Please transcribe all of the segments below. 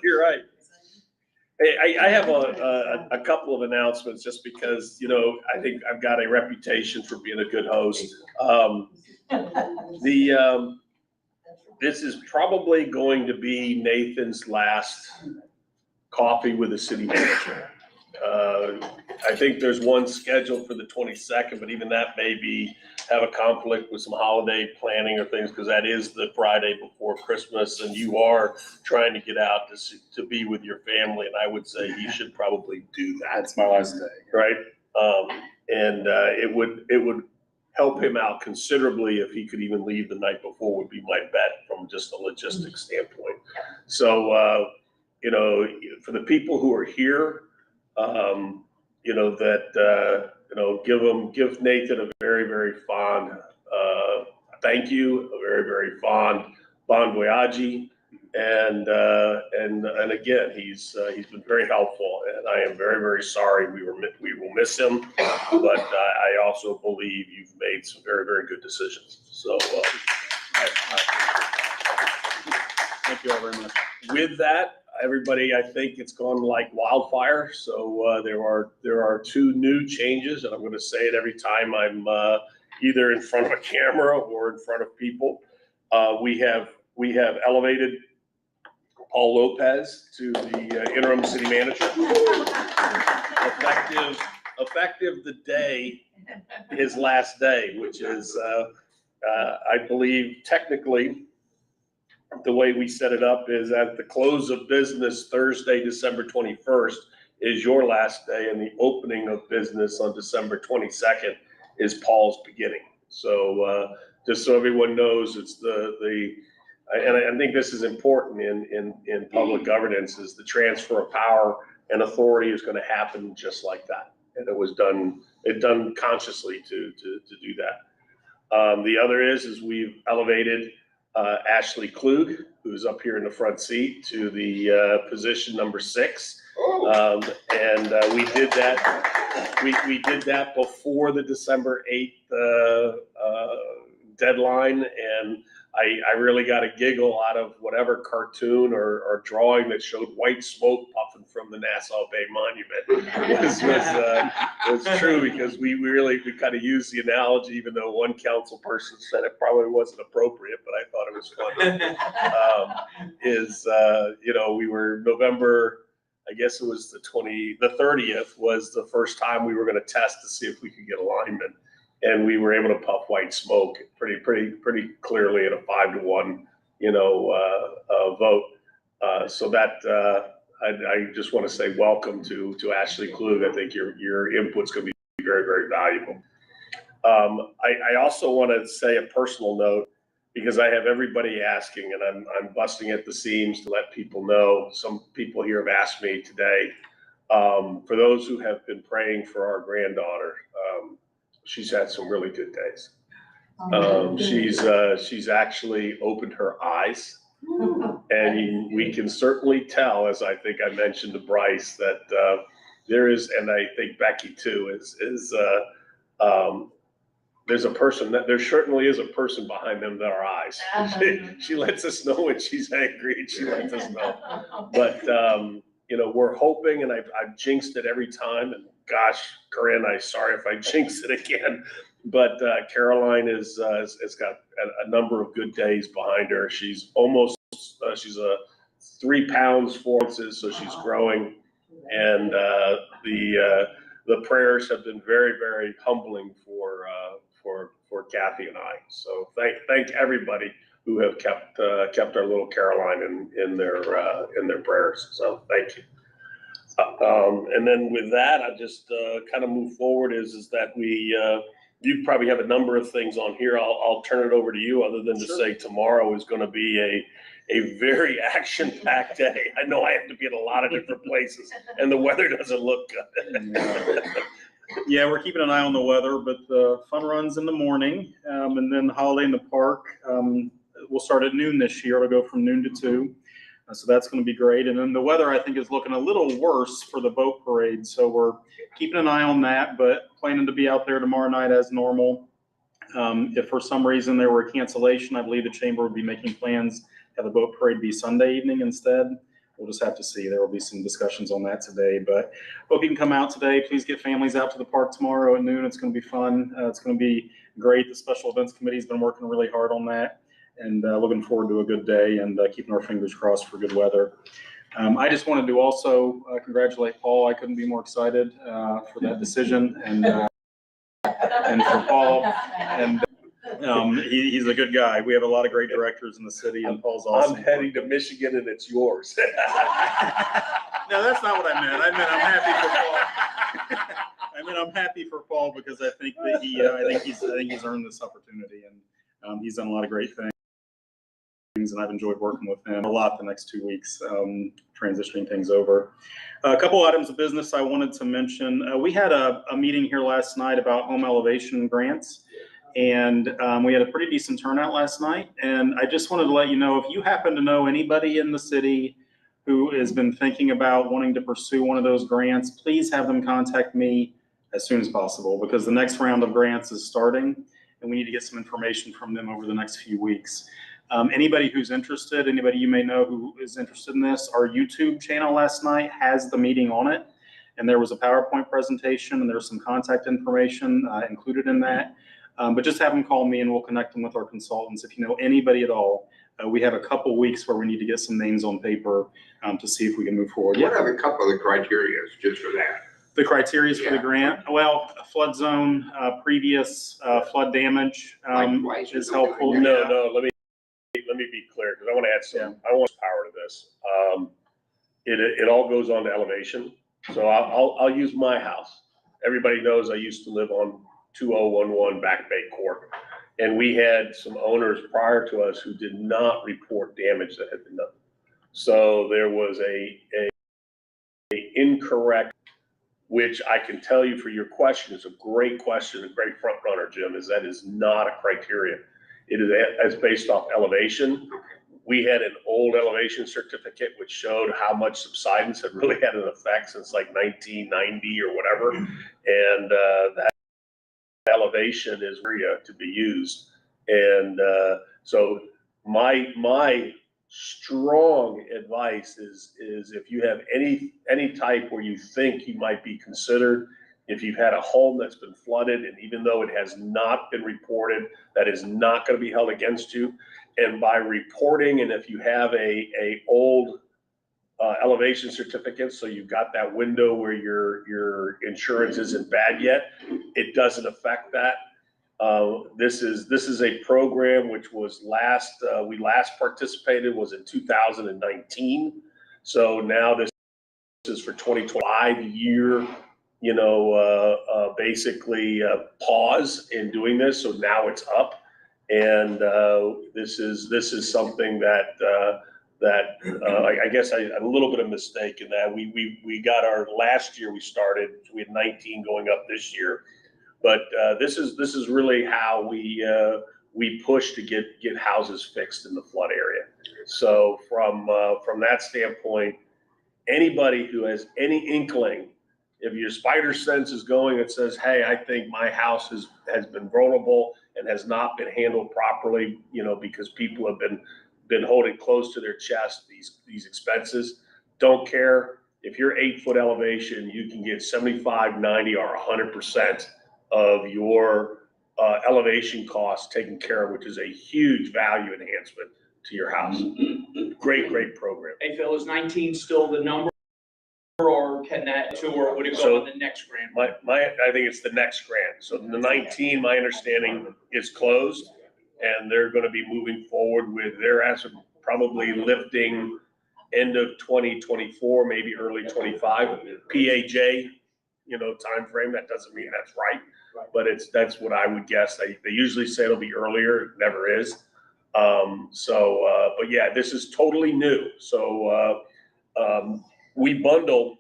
You're right. Hey, I have a couple of announcements just because, I think I've got a reputation for being a good host. This is probably going to be Nathan's last coffee with the city manager. I think there's one scheduled for the 22nd, but even that may have a conflict with some holiday planning or things, because that is the Friday before Christmas, and you are trying to get out to be with your family. And I would say he should probably do that. That's my last day, right? It would help him out considerably if he could even leave the night before. Would be my bet from just a logistics standpoint. So for the people who are here, give Nathan a very, very fond thank you, a very, very fond bon voyage, and again, he's been very helpful, and I am very, very sorry. We will miss him, but I also believe you've made some very, very good decisions. So thank you all very much. With that, everybody, I think it's gone like wildfire. So there are two new changes, and I'm going to say it every time I'm either in front of a camera or in front of people. We have elevated Paul Lopez to the interim city manager, effective the day his last day, which is I believe technically, the way we set it up is at the close of business Thursday, December 21st is your last day, and the opening of business on December 22nd is Paul's beginning. So just so everyone knows, it's and I think this is important in public governance, is the transfer of power and authority is going to happen just like that. And it was done consciously to do that. The other is we've elevated Ashley Klug, who's up here in the front seat, to the position number 6. We did that. We did that before the December 8th deadline, and I really got a giggle out of whatever cartoon or drawing that showed white smoke puffing from the Nassau Bay Monument was true, because we kind of used the analogy, even though one council person said it probably wasn't appropriate, but I thought it was funny. We were November, I guess it was the 30th was the first time we were going to test to see if we could get alignment. And we were able to puff white smoke pretty clearly at a 5-1, vote. So that I just want to say welcome to Ashley Klug. I think your input's going to be very, very valuable. I also want to say a personal note, because I have everybody asking, and I'm busting at the seams to let people know. Some people here have asked me today, for those who have been praying for our granddaughter. She's had some really good days. She's actually opened her eyes, and we can certainly tell, as I think I mentioned to Bryce, that there is, and I think Becky too, there's a person there certainly is a person behind them that are eyes. She lets us know when she's angry, and she lets us know. But we're hoping, and I've jinxed it every time, and gosh, Corinne, I'm sorry if I jinxed it again, but Caroline has got a number of good days behind her. She's she's 3 pounds 4 ounces, so she's growing, and the prayers have been very, very humbling for Kathy and I. So thank everybody who have kept our little Caroline in their prayers. So thank you. And then with that, I just kind of move forward is that you probably have a number of things on here. I'll turn it over to you, other than to say tomorrow is going to be a very action-packed day. I know I have to be in a lot of different places, and the weather doesn't look good. Yeah, we're keeping an eye on the weather, but the fun runs in the morning, and then holiday in the park. We'll start at noon this year. It'll go from noon to 2. So that's going to be great. And then the weather, I think, is looking a little worse for the boat parade. So we're keeping an eye on that, but planning to be out there tomorrow night as normal. If for some reason there were a cancellation, I believe the chamber would be making plans to have the boat parade be Sunday evening instead. we'll just have to see. There will be some discussions on that today, but hope you can come out today. Please get families out to the park tomorrow at noon. It's going to be fun. It's going to be great. The Special Events Committee has been working really hard on that, and looking forward to a good day and keeping our fingers crossed for good weather. I just wanted to also congratulate Paul. I couldn't be more excited for that decision, and for Paul. And he's a good guy. We have a lot of great directors in the city, and Paul's awesome. I'm heading to Michigan, and it's yours. No, that's not what I meant. I meant I'm happy for Paul. I mean, I'm happy for Paul because I think that I think he's earned this opportunity, and he's done a lot of great things. And I've enjoyed working with him a lot the next 2 weeks, transitioning things over. A couple items of business I wanted to mention. We had a meeting here last night about home elevation grants, and we had a pretty decent turnout last night. And I just wanted to let you know, if you happen to know anybody in the city who has been thinking about wanting to pursue one of those grants, please have them contact me as soon as possible, because the next round of grants is starting, and we need to get some information from them over the next few weeks. Anybody who's interested, anybody you may know who is interested in this, our YouTube channel last night has the meeting on it, and there was a PowerPoint presentation, and there's some contact information included in that. But just have them call me, and we'll connect them with our consultants. If you know anybody at all, we have a couple weeks where we need to get some names on paper to see if we can move forward. What are the couple of the criteria just for that? The criteria for the grant, well, flood zone, previous flood damage is helpful. No, let me be clear, because I want to add some. I want power to this. It all goes on to elevation. So I'll use my house. Everybody knows I used to live on 2011 Back Bay Court, and we had some owners prior to us who did not report damage that had been done. So there was a incorrect, which I can tell you for your question is a great question, a great front runner, Jim, is that is not a criteria. It is based off elevation. We had an old elevation certificate which showed how much subsidence had really had an effect since like 1990 or whatever. And that elevation is area to be used. And so my strong advice is if you have any type where you think you might be considered, if you've had a home that's been flooded, and even though it has not been reported, that is not going to be held against you. And by reporting, and if you have a old elevation certificate, so you've got that window where your insurance isn't bad yet, it doesn't affect that. This is a program which was we last participated was in 2019. So now this is for 2025 year. Basically pause in doing this. So now it's up, and this is something that I guess I had a little bit of mistake in that we got our last year we started. We had 19 going up this year, but this is really how we push to get houses fixed in the flood area. So from that standpoint, anybody who has any inkling, if your spider sense is going, it says, hey, I think my house has been vulnerable and has not been handled properly, because people have been holding close to their chest these expenses. Don't care if you're 8-foot elevation, you can get 75, 90, or 100% of your elevation costs taken care of, which is a huge value enhancement to your house. Great program. Hey Phil, is 19 still the number? Or can that, or would it go on the next grant? I think it's the next grant. So the 19, my understanding, is closed, and they're going to be moving forward with their probably lifting end of 2024, maybe early 25. PAJ, time frame. That doesn't mean that's right, but that's what I would guess. They usually say it'll be earlier. It never is. But yeah, this is totally new. So we bundle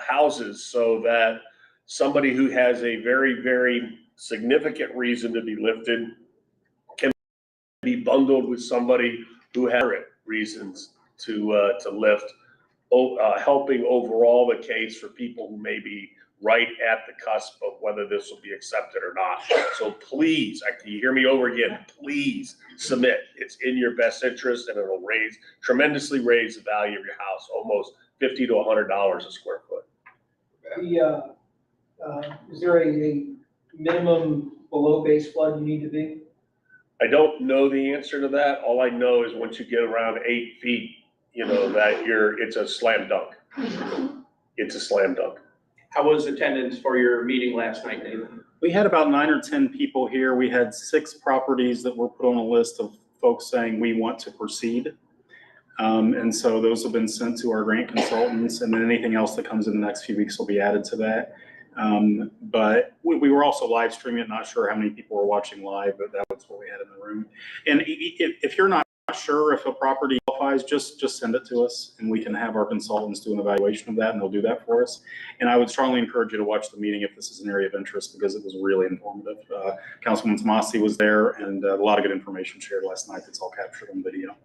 houses so that somebody who has a very, very significant reason to be lifted can be bundled with somebody who has reasons to lift, helping overall the case for people who maybe right at the cusp of whether this will be accepted or not. So please, you hear me over again, please submit. It's in your best interest, and it'll tremendously raise the value of your house, almost $50 to $100 a square foot. Is there a minimum below base flood you need to be? I don't know the answer to that. All I know is once you get around 8 feet, that it's a slam dunk. It's a slam dunk. How was attendance for your meeting last night, Nathan? We had about 9 or 10 people here. We had 6 properties that were put on a list of folks saying we want to proceed. And so those have been sent to our grant consultants, and then anything else that comes in the next few weeks will be added to that. But we were also live streaming it, not sure how many people were watching live, but that was what we had in the room. And if you're not sure if a property qualifies, just send it to us and we can have our consultants do an evaluation of that, and they'll do that for us. And I would strongly encourage you to watch the meeting if this is an area of interest, because it was really informative. Councilwoman Tomasi was there, and a lot of good information shared last night that's all captured on video.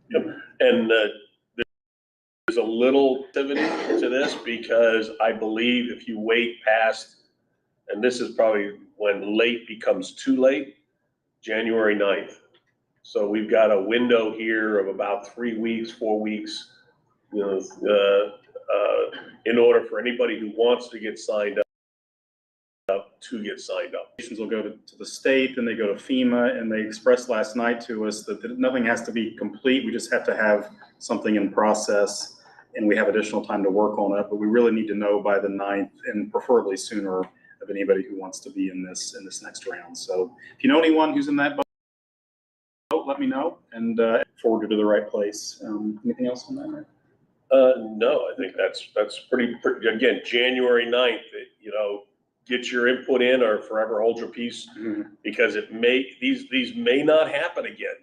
Yep. And there's a little activity to this, because I believe if you wait past, and this is probably when late becomes too late, January 9th. So we've got a window here of about 3 weeks, 4 weeks, in order for anybody who wants to get signed up to get signed up. Applications will go to the state, then they go to FEMA, and they expressed last night to us that nothing has to be complete. We just have to have something in process, and we have additional time to work on it. But we really need to know by the 9th, and preferably sooner, of anybody who wants to be in this next round. So if you know anyone who's in that boat, let me know, and forward you to the right place. Anything else on that, Matt? No, I think that's pretty, again, January 9th, get your input in or forever hold your peace, because these may not happen again.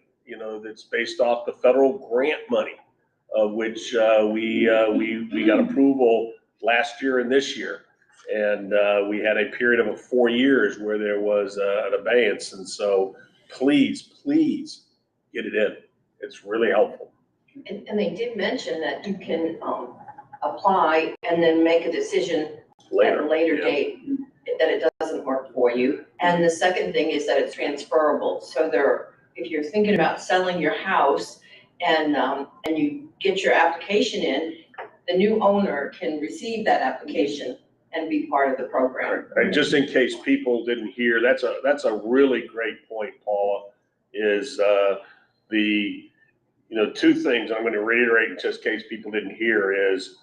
That's based off the federal grant money, of which we got approval last year and this year. And we had a period of 4 years where there was an abeyance. And so please get it in. It's really helpful. And they did mention that you can apply and then make a decision at a later date that it doesn't work for you. And the second thing is that it's transferable. So if you're thinking about selling your house and you get your application in, the new owner can receive that application and be part of the program. And just in case people didn't hear, that's a really great point, Paula, is two things I'm going to reiterate in just case people didn't hear is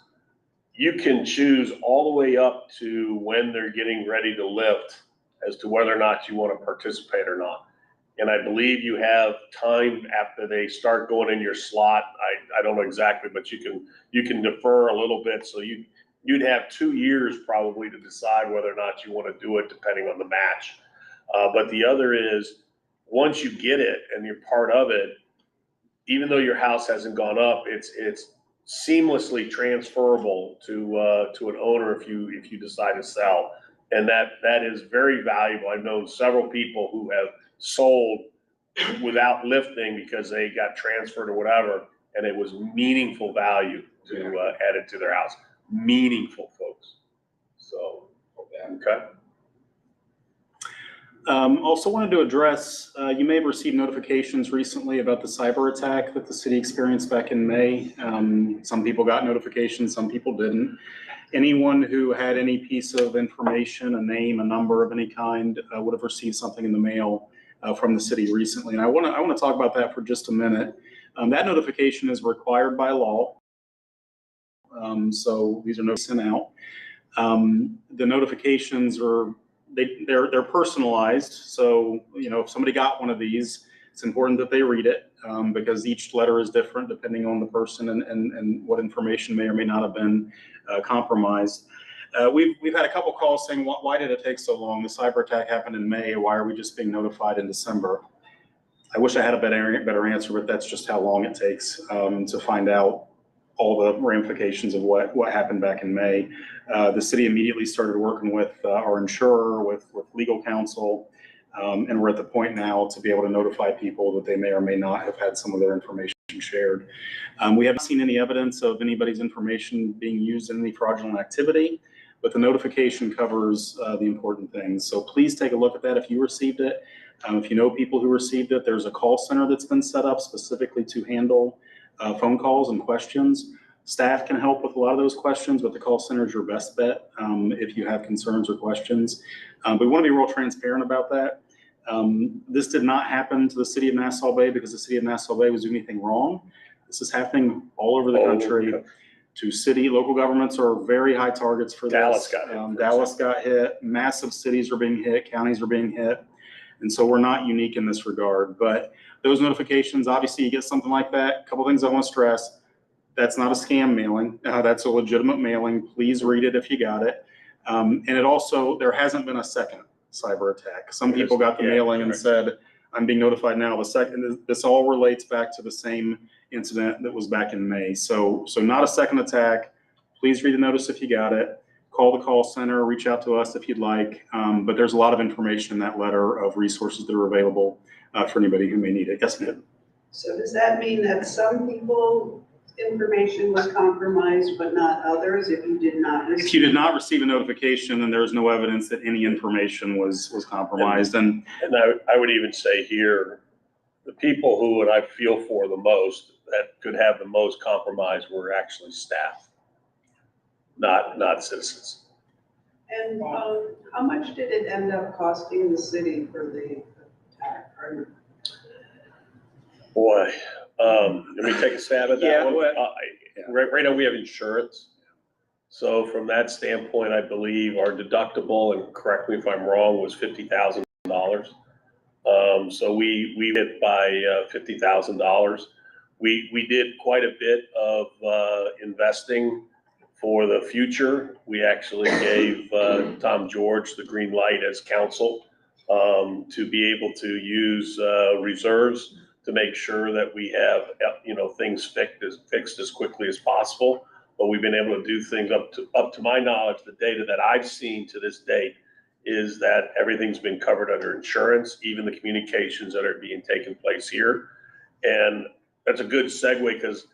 you can choose all the way up to when they're getting ready to lift as to whether or not you want to participate or not. And I believe you have time after they start going in your slot. I don't know exactly, but you can defer a little bit. So you'd have 2 years probably to decide whether or not you want to do it, depending on the match. But the other is, once you get it and you're part of it, even though your house hasn't gone up, it's seamlessly transferable to an owner if you decide to sell. And that is very valuable. I've known several people who have sold without lifting because they got transferred or whatever, and it was meaningful value to add it to their house. Meaningful, folks. So, okay. Also wanted to address, you may have received notifications recently about the cyber attack that the city experienced back in May. Some people got notifications, some people didn't. Anyone who had any piece of information, a name, a number of any kind, would have received something in the mail from the city recently. And I want to talk about that for just a minute. That notification is required by law. So these are notices sent out. The notifications they're personalized. So, if somebody got one of these, it's important that they read it because each letter is different depending on the person and what information may or may not have been compromised. We've had a couple calls saying, why did it take so long? The cyber attack happened in May. Why are we just being notified in December? I wish I had a better answer, but that's just how long it takes to find out all the ramifications of what happened back in May. The city immediately started working with our insurer, with legal counsel, and we're at the point now to be able to notify people that they may or may not have had some of their information shared. We haven't seen any evidence of anybody's information being used in any fraudulent activity. but the notification covers the important things. So please take a look at that if you received it. If you know people who received it, there's a call center that's been set up specifically to handle phone calls and questions. Staff can help with a lot of those questions, but the call center is your best bet if you have concerns or questions. But we want to be real transparent about that. This did not happen to the city of Nassau Bay because the city of Nassau Bay was doing anything wrong. This is happening all over the country. To local governments are very high targets for this. Dallas got hit. Dallas got hit. Massive cities are being hit. Counties are being hit. And so we're not unique in this regard. But those notifications, obviously you get something like that. A couple things I want to stress. That's not a scam mailing. That's a legitimate mailing. Please read it if you got it. And it also, there hasn't been a second cyber attack. Some people got the mailing and said, I'm being notified now. This all relates back to the same incident that was back in May. So not a second attack. Please read the notice if you got it. Call the call center, reach out to us if you'd like. But there's a lot of information in that letter of resources that are available for anybody who may need it. Yes, ma'am. So does that mean that some people information was compromised, but not others if you did not receive? If you did not receive a notification, then there's no evidence that any information was compromised. And I would even say here, the people who would I feel for the most, that could have the most compromise were actually staff, not citizens. And how much did it end up costing the city for the attack? Boy, let me take a stab at that Yeah, one. well, Right now we have insurance. So from that standpoint, I believe our deductible, and correct me if I'm wrong, was $50,000. So we hit by $50,000. We did quite a bit of investing for the future. We actually gave Tom George the green light as council to be able to use reserves to make sure that we have things fixed as quickly as possible. But we've been able to do things up to my knowledge. The data that I've seen to this date is that everything's been covered under insurance, even the communications that are being taken place here. And that's a good segue because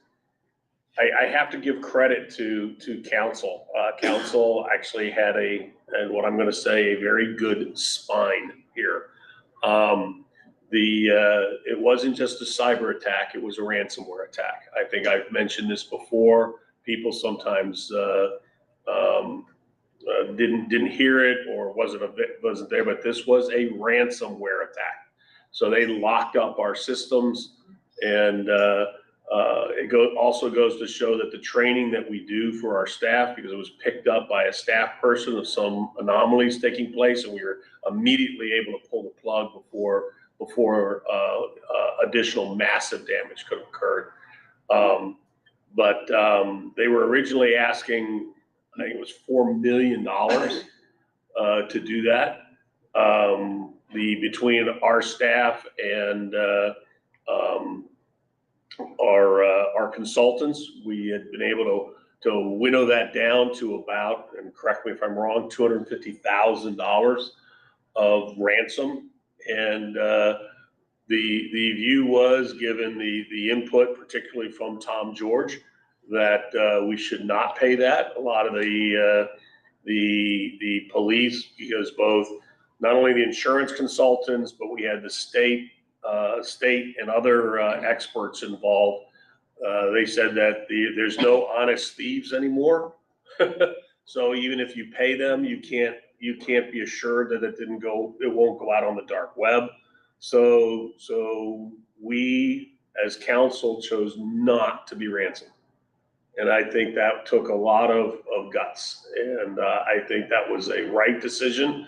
I have to give credit to council. Council actually had and what I'm going to say, a very good spine here. It wasn't just a cyber attack, it was a ransomware attack. I think I've mentioned this before. People sometimes didn't hear it or wasn't there, but this was a ransomware attack. So they locked up our systems, and also goes to show that the training that we do for our staff, because it was picked up by a staff person of some anomalies taking place, and we were immediately able to pull the plug before additional massive damage could have occurred. But they were originally asking, I think it was $4 million to do that. Between our staff and our consultants, we had been able to winnow that down to about, and correct me if I'm wrong, $250,000 of ransom. And the view was, given the input, particularly from Tom George, that we should not pay that. A lot of the police, because both not only the insurance consultants, but we had the state and other experts involved. They said that there's no honest thieves anymore. So even if you pay them, you can't be assured that it won't go out on the dark web. So we as council chose not to be ransomed. And I think that took a lot of guts. And I think that was a right decision.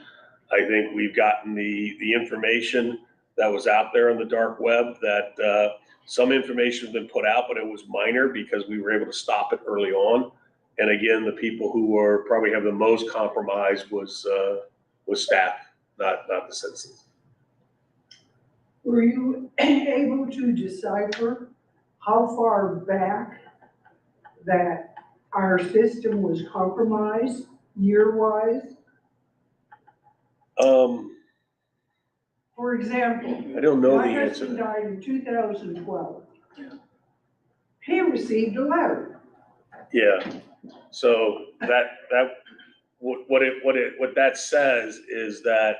I think we've gotten the information that was out there on the dark web, that some information has been put out, but it was minor because we were able to stop it early on. And again, the people who probably have the most compromise was staff, not the citizens. Were you able to decipher how far back that our system was compromised year-wise? For example, I don't know the my answer. husband died in 2012. He received a letter. Yeah. So that what that says is that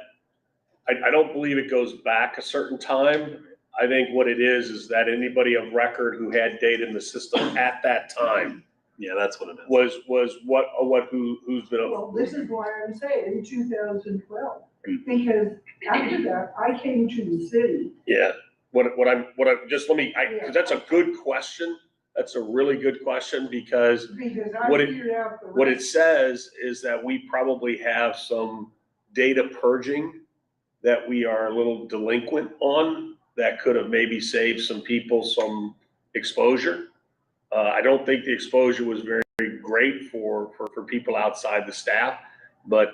I don't believe it goes back a certain time. I think what it is that anybody of record who had data in the system at that time Yeah, that's what it is. was who's been. Well, this is why I'm saying 2012, because after that, I came to the city. Yeah, just let me, cause that's a good question. That's a really good question because Because I What it- figured out the. what it says is that we probably have some data purging that we are a little delinquent on that could have maybe saved some people some exposure. I don't think the exposure was very great for people outside the staff, but,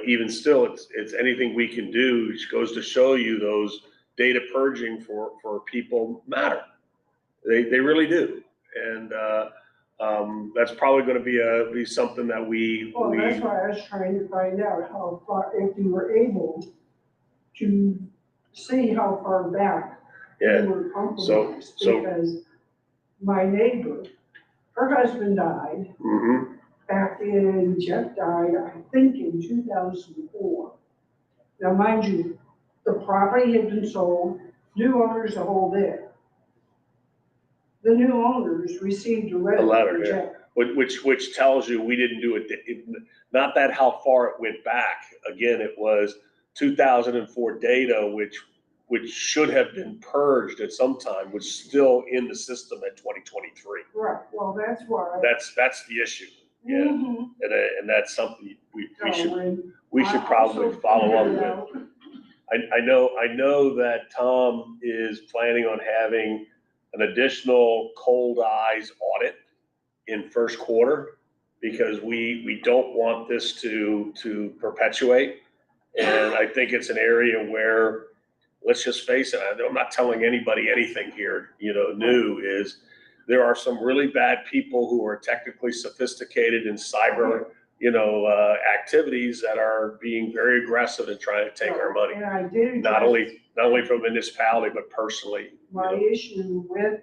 even still, it's anything we can do, which goes to show you those data purging for people matter. They really do. And, that's probably gonna be something that Well, that's why I was trying to find out how far, if you were able to see how far back yeah. you were compromised. so- Because my neighbor, her husband died Mhm. Jeff died, I think in 2004. Now, mind you, the property had been sold, new owners, the whole bit. The new owners received a letter, letter from yeah. Jeff. Which tells you we didn't do it, not that how far it went back. Again, it was 2004 data, which should have been purged at some time, was still in the system at 2023. Right, well, that's why. That's the issue. Yeah, Mhm. and that's something we So when should I probably also follow up figured with. out- I know that Tom is planning on having an additional cold eyes audit in first quarter because we don't want this to perpetuate. And I think it's an area where, let's just face it, I'm not telling anybody anything here, new is there are some really bad people who are technically sophisticated in cyber, activities that are being very aggressive and trying to take our money. And I did. Not only from municipality, but personally. My issue with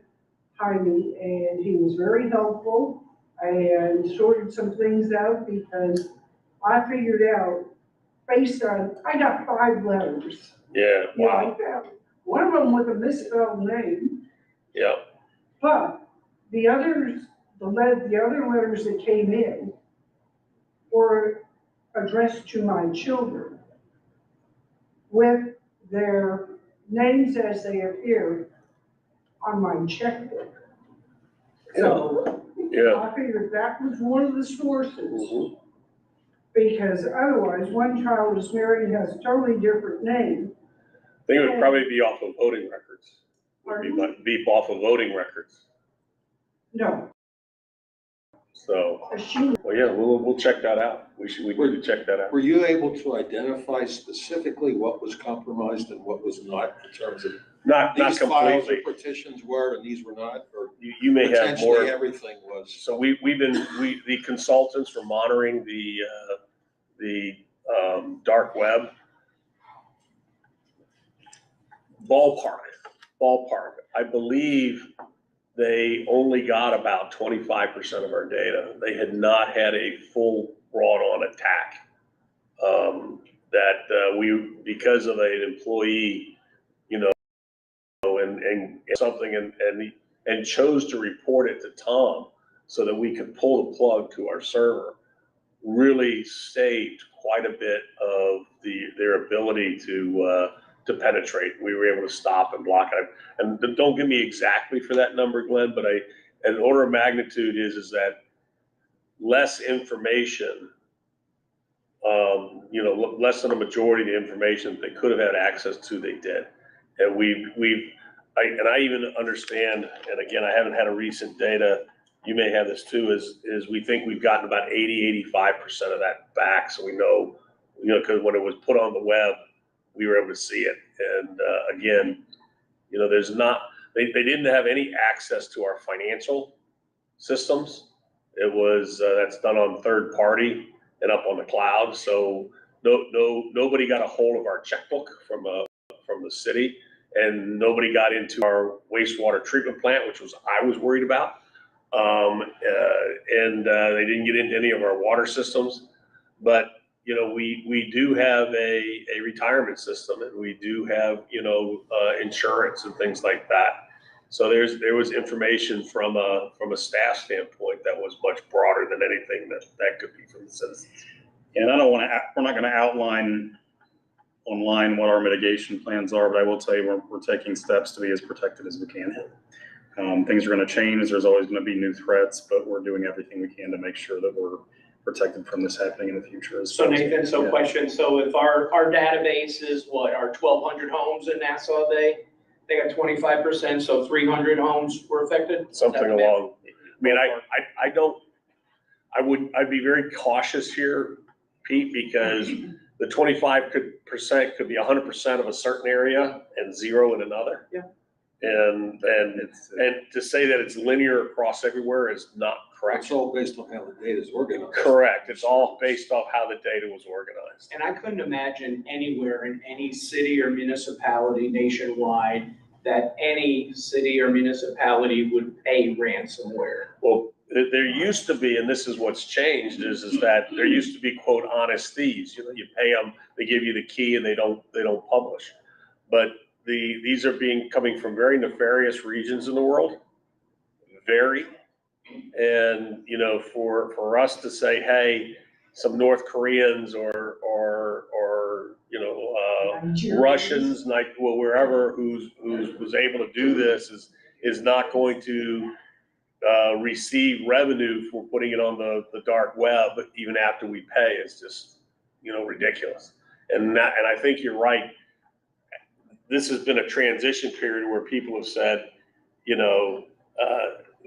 Jaime, and he was very helpful and sorted some things out because I figured out, based on, I got 5 letters. Yeah, You wow, like that? One of them with a misspelled name, yeah, but the others, the other letters that came in were addressed to my children with their names as they appear on my checkbook. So yeah. I figured that was one of the sources, Mhm. because otherwise, one child is married and has a totally different name. I think it would probably be off of voting records. Pardon? Be off of voting records. No, So, she, well, yeah, we'll check that out. We need to check that out. Were you able to identify specifically what was compromised and what was not in terms of Not these files completely. or petitions were and these were not, or You may have potentially more. everything was? So the consultants for monitoring the dark web. Ballpark, I believe they only got about 25% of our data. They had not had a full brought-on attack. Because of an employee, and something and chose to report it to Tom so that we could pull the plug to our server, really saved quite a bit of their ability to penetrate. We were able to stop and block it. And don't give me exactly for that number, Glenn, but an order of magnitude is that less information, less than a majority of the information that they could have had access to, they did. And I even understand, and again, I haven't had a recent data, you may have this too, is we think we've gotten about 85% of that back. So we know, because when it was put on the web, we were able to see it. And again, they didn't have any access to our financial systems. It was, that's done on third party and up on the cloud. So nobody got a hold of our checkbook from the city, and nobody got into our wastewater treatment plant, which I was worried about. And they didn't get into any of our water systems. But, you know, we do have a retirement system, and we do have, you know, insurance and things like that. So there was information from a staff standpoint that was much broader than anything that could be from the citizens. And I don't want to, we're not going to outline online what our mitigation plans are, but I will tell you we're taking steps to be as protected as we can. Things are going to change. There's always going to be new threats, but we're doing everything we can to make sure that we're protected from this happening in the future. So Nathan, so question, so if our database is what, our 1,200 homes in Nassau, they got 25%, so 300 homes were affected? Something along, I mean, I'd be very cautious here, Pete, because the 25% could be 100% of a certain area and 0 in another. Yeah. And to say that it's linear across everywhere is not correct. It's all based on how the data is organized. Correct. It's all based off how the data was organized. And I couldn't imagine anywhere in any city or municipality nationwide that any city or municipality would pay ransomware. Well, there used to be, and this is what's changed, is that there used to be, quote, honest thieves. You know, you pay them, they give you the key, and they don't publish. But these are coming from very nefarious regions in the world, and you know, for us to say, hey, some North Koreans or you know, Russians, like, well, wherever who's able to do this is not going to receive revenue for putting it on the dark web even after we pay, is just, you know, ridiculous. And I think you're right. This has been a transition period where people have said, you know,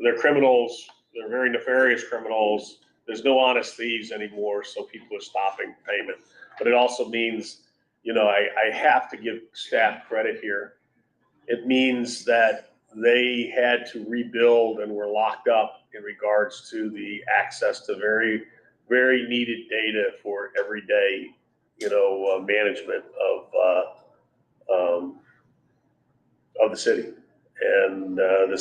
they're criminals, they're very nefarious criminals. There's no honest thieves anymore, so people are stopping payment. But it also means, you know, I have to give staff credit here. It means that they had to rebuild and were locked up in regards to the access to very, very needed data for everyday, you know, management of the city. And the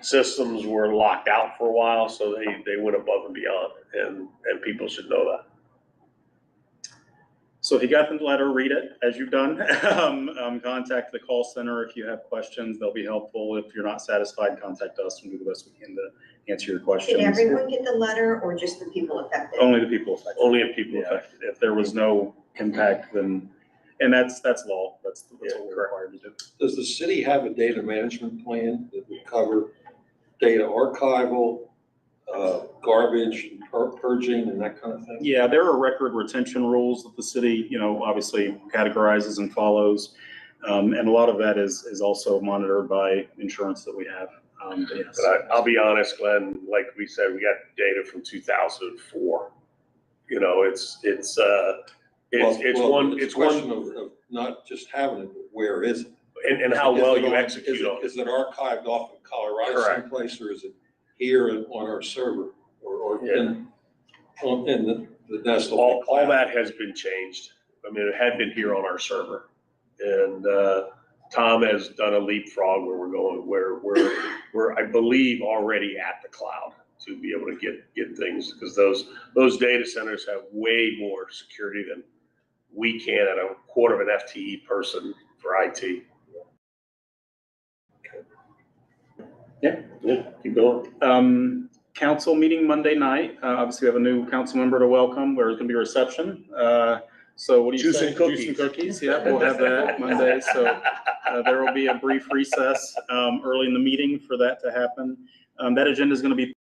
systems were locked out for a while, so they went above and beyond, and people should know that. So if you got the letter, read it as you've done. Contact the call center if you have questions. They'll be helpful. If you're not satisfied, contact us and do the best we can to answer your questions. Did everyone get the letter or just the people affected? Only the people affected. Only if people affected. If there was no impact, then, and that's law. That's what we're required to do. Does the city have a data management plan that would cover data archival, garbage, purging, and that kind of thing? Yeah, there are record retention rules that the city, you know, obviously categorizes and follows. And a lot of that is also monitored by insurance that we have. Yes. But I'll be honest, Glenn, like we said, we got data from 2004. You know, it's a question of not just having it, but where is it? And how well you execute on it. Is it archived off in Colorado Correct. someplace, or is it here on our server, or in the national? All that has been changed. I mean, it had been here on our server, and Tom has done a leapfrog where we're I believe already at the cloud to be able to get things, because those data centers have way more security than we can at a quarter of an FTE person for IT. Yeah. Keep going. Council meeting Monday night. Obviously, we have a new council member to welcome. There's going to be a reception. So what do you Juice say? and cookies. Juice and cookies. Yeah, we'll have that Monday. So there will be a brief recess early in the meeting for that to happen. That agenda is going to be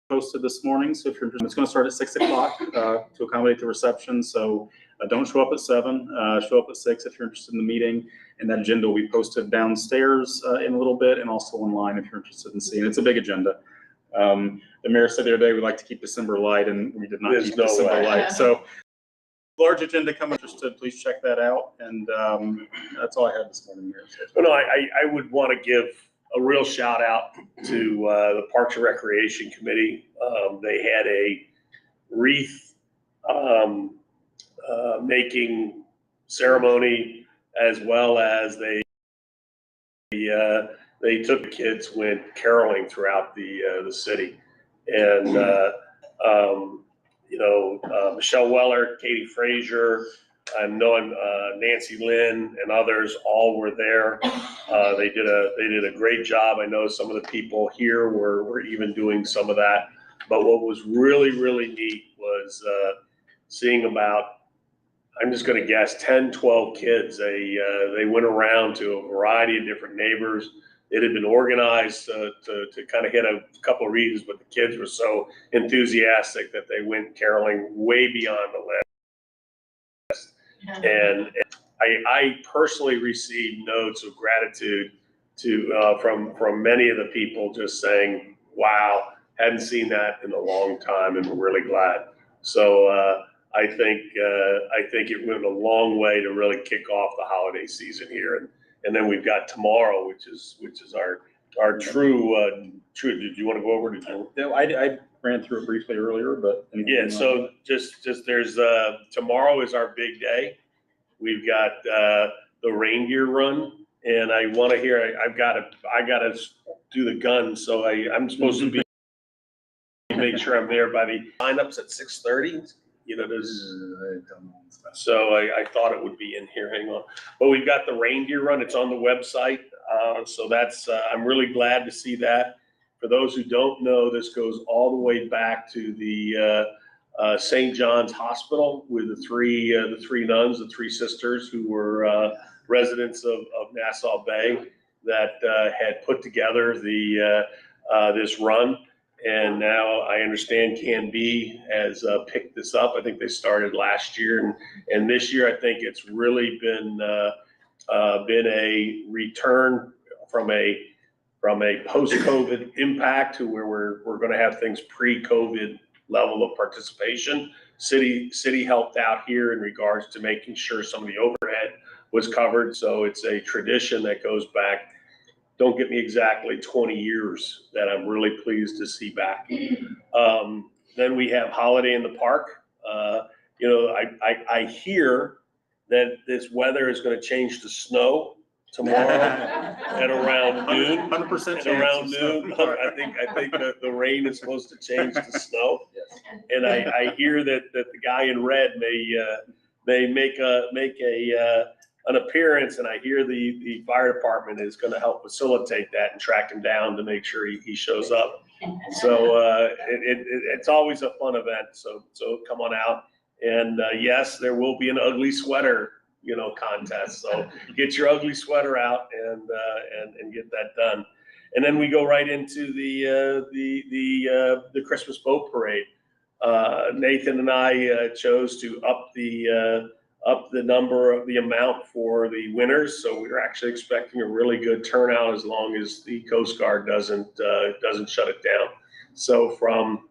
posted this morning. So if you're interested, it's going to start at 6 o'clock to accommodate the reception. So don't show up at 7, show up at 6 if you're interested in the meeting. And that agenda will be posted downstairs in a little bit, and also online if you're interested in seeing. It's a big agenda. The mayor said the other day we'd like to keep December light, and we did not keep December light. So large agenda coming. Interested, please check that out. And that's all I had this morning, Mayor. Well, no, I would want to give a real shout out to the Parks and Recreation Committee. They had a wreath making ceremony, as well as they they took the kids, went caroling throughout the city. And, Michelle Weller, Katie Frazier, I'm knowing Nancy Lynn and others all were there. They did a great job. I know some of the people here were even doing some of that. But what was really, really neat was seeing about, I'm just going to guess, 10, 12 kids. They went around to a variety of different neighbors. It had been organized to kind of hit a couple of regions, but the kids were so enthusiastic that they went caroling way beyond the list. And I personally received notes of gratitude from many of the people just saying, wow, hadn't seen that in a long time and we're really glad. So I think it went a long way to really kick off the holiday season here. And then we've got tomorrow, which is our true. Did you want to go over to? No, I ran through it briefly earlier, but. Yeah, so just there's, tomorrow is our big day. We've got the reindeer run, and I want to hear, I gotta do the gun, so I'm supposed to be, make sure I'm there by the signups at 6:30. So I thought it would be in here, hang on. But we've got the reindeer run, it's on the website. So that's, I'm really glad to see that. For those who don't know, this goes all the way back to the St. John's Hospital with the three nuns, the three sisters who were residents of Nassau Bay that had put together this run. And now I understand Canby has picked this up. I think they started last year, and this year I think it's really been a return from a post-COVID impact to where we're going to have things pre-COVID level of participation. City helped out here in regards to making sure some of the overhead was covered. So it's a tradition that goes back, don't get me exactly 20 years, that I'm really pleased to see back. Then we have Holiday in the Park. I hear that this weather is going to change to snow tomorrow at around noon. 100% Around noon, I think that the rain is supposed to change to snow. And I hear that the guy in red may make an appearance, and I hear the fire department is going to help facilitate that and track him down to make sure he shows up. So it's always a fun event. So come on out. And yes, there will be an ugly sweater, contest. So get your ugly sweater out and get that done. And then we go right into the Christmas boat parade. Nathan and I chose to up the amount for the winners. So we're actually expecting a really good turnout as long as the Coast Guard doesn't shut it down. So from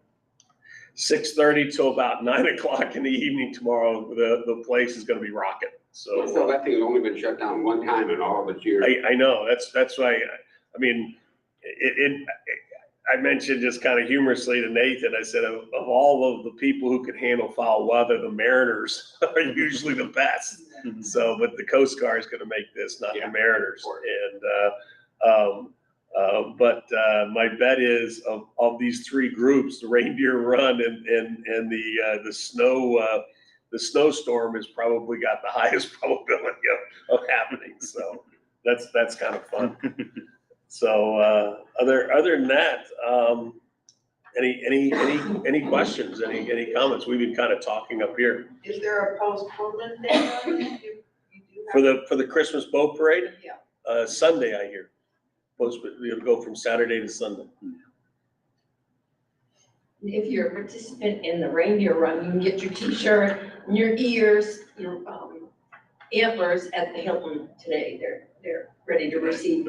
6:30 till about 9 o'clock in the evening tomorrow, the place is going to be rocking. So that thing's only been shut down one time in all of its years. I know that's why. I mean, I mentioned just kind of humorously to Nathan, I said, of all of the people who can handle foul weather, the Mariners are usually the best. So, but the Coast Guard is going to make this, not the Mariners. And but my bet is of these three groups, the reindeer run and the snowstorm has probably got the highest probability of happening. So that's kind of fun. So other than that, any questions, any comments? We've been kind of talking up here. Is there a postponement date on it? You do For the Christmas boat parade? Yeah. Sunday, I hear. It'll go from Saturday to Sunday. If you're a participant in the reindeer run, you can get your T-shirt, and your ears, your antlers at the Hilton today. They're ready to receive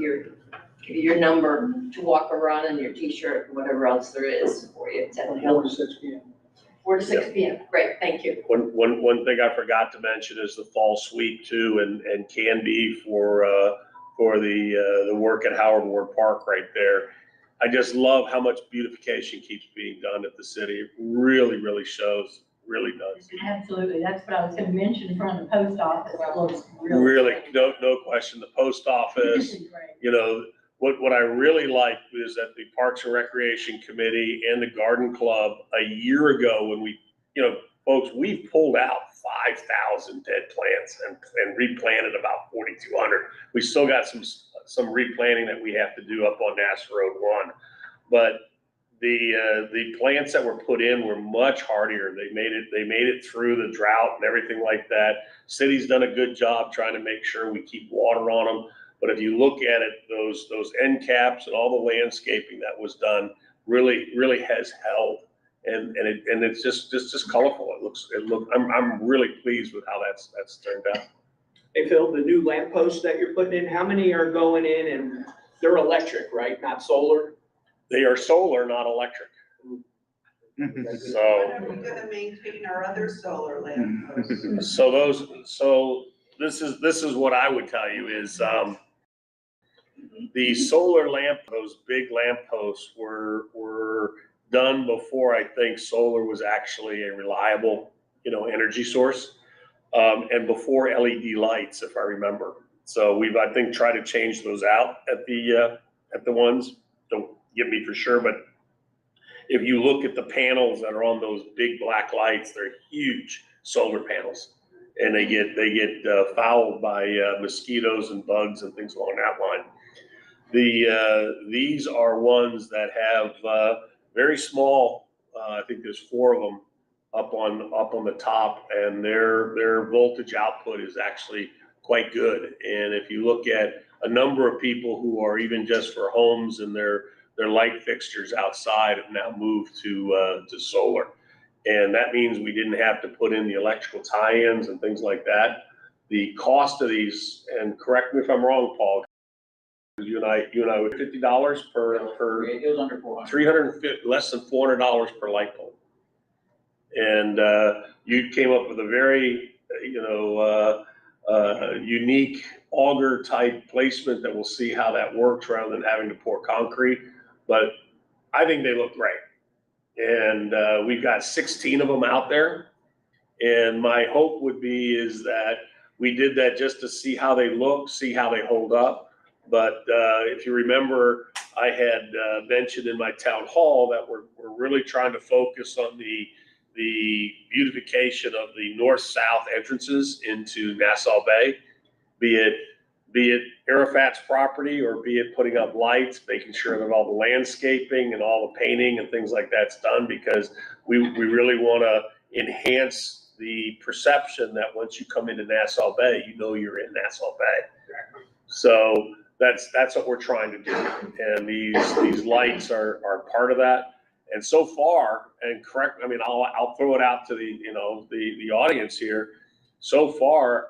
give you your number to walk around and your T-shirt and whatever else there is for you. It's at the 4 to Hilton. 6 p.m. 4 to 6 p.m. Great, thank you. One thing I forgot to mention is the fall sweep too, and Canby for the work at Howard Ward Park right there. I just love how much beautification keeps being done at the city. It really, really shows, really does. Absolutely, that's what I was gonna mention in front of the post office. It looks Really, great. no question. The post office, Great. what I really liked is that the Parks and Recreation Committee and the Garden Club a year ago when we, folks, we've pulled out 5,000 dead plants and replanted about 4,200. We still got some replanting that we have to do up on Nass Road 1. But the plants that were put in were much hardier. They made it through the drought and everything like that. City's done a good job trying to make sure we keep water on them. But if you look at it, those end caps and all the landscaping that was done really has held. And it's just colorful. I'm really pleased with how that's turned out. Hey, Phil, the new lampposts that you're putting in, how many are going in and they're electric, right? Not solar? They are solar, not electric. So. When are we gonna maintain our other solar lampposts? So this is what I would tell you is, the solar lamp, those big lamp posts were done before I think solar was actually a reliable, energy source. And before LED lights, if I remember. So we've, I think, tried to change those out at the ones. Don't get me for sure, but if you look at the panels that are on those big black lights, they're huge solar panels, and they get fouled by mosquitoes and bugs and things along that line. These are ones that have very small. I think there's 4 of them up on the top, and their voltage output is actually quite good. And if you look at a number of people who are even just for homes and their light fixtures outside have now moved to solar. And that means we didn't have to put in the electrical tie-ins and things like that. The cost of these, and correct me if I'm wrong, Paul, you and I were $50 per It was under 400. 350, less than $400 per light pole. And you came up with a very, unique auger type placement that we'll see how that works rather than having to pour concrete. But I think they look great. And we've got 16 of them out there. And my hope would be is that we did that just to see how they look, see how they hold up. But if you remember, I had mentioned in my town hall that we're really trying to focus on the beautification of the north-south entrances into Nassau Bay, be it Arafat's property or be it putting up lights, making sure that all the landscaping and all the painting and things like that's done, because we really want to enhance the perception that once you come into Nassau Bay, you're in Nassau Bay. So that's what we're trying to do. And these lights are part of that. And so far, and correct, I'll throw it out to the audience here. So far,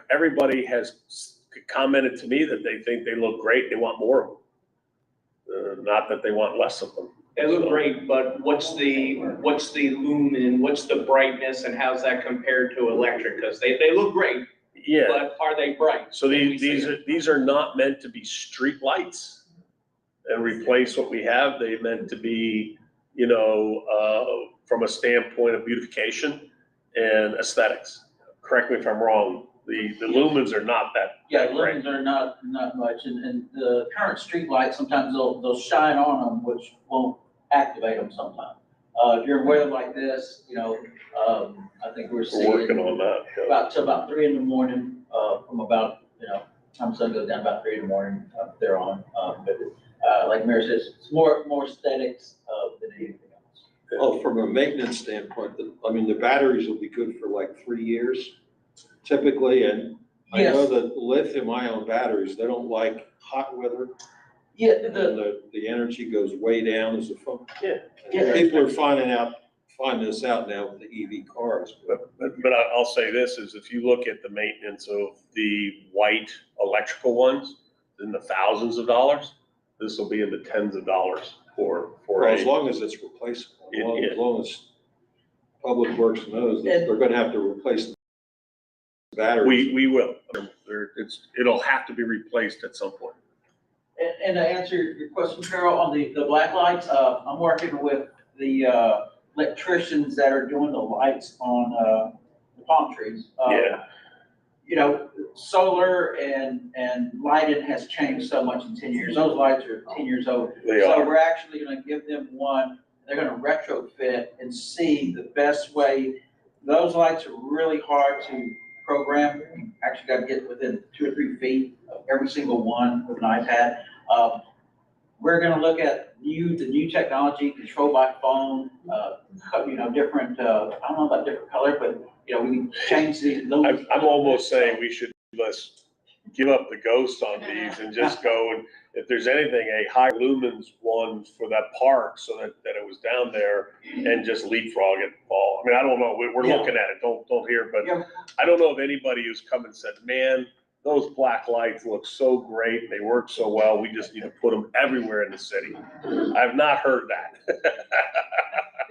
everybody has commented to me that they think they look great. They want more of them, not that they want less of them. They look great, but what's the lumen, what's the brightness, and how's that compared to electric? Because they look great, Yeah. but are they bright? So these are not meant to be street lights and replace what we have. They're meant to be, from a standpoint of beautification and aesthetics. Correct me if I'm wrong. The lumens are not that. Yeah, great. lumens are not much, and the current street lights, sometimes they'll shine on them, which won't activate them sometimes. During weather like this, I think we're seeing. We're working on that. Yeah. About 3 in the morning, from about, time sun goes down about 3 in the morning, they're on. Like Mayor says, it's more aesthetics, than anything else. Well, from a maintenance standpoint, the batteries will be good for like 3 years typically, and I know Yes. that lithium-ion batteries, they don't like hot weather, Yeah, and the energy goes way down as a phone. Yeah. And people are finding this out now with the EV cars. But I'll say this is if you look at the maintenance of the white electrical ones in the thousands of dollars, this will be in the tens of dollars for As long as it's replaceable, as long as Public Works knows that they're gonna have to replace the batteries. We will. It'll have to be replaced at some point. And to answer your question, Carol, on the black lights, I'm working with the electricians that are doing the lights on the palm trees. you know, solar and lighting has changed so much in 10 years. Those lights are 10 years old. They So are. we're actually gonna give them one, they're gonna retrofit and see the best way. Those lights are really hard to program. You actually gotta get within 2 or 3 feet of every single one with an iPad. We're gonna look at the new technology, control by phone, you know, different, I don't know about different color, but, you know, we can change these. I'm almost saying we should, let's give up the ghost on these and just go, and if there's anything, a high lumens one for that park, so that it was down there, and just leapfrog it all. I mean, I don't know, we're Yeah. looking at it, don't hear, but Yeah. I don't know of anybody who's come and said, man, those black lights look so great, they work so well, we just need to put them everywhere in the city. I've not heard that.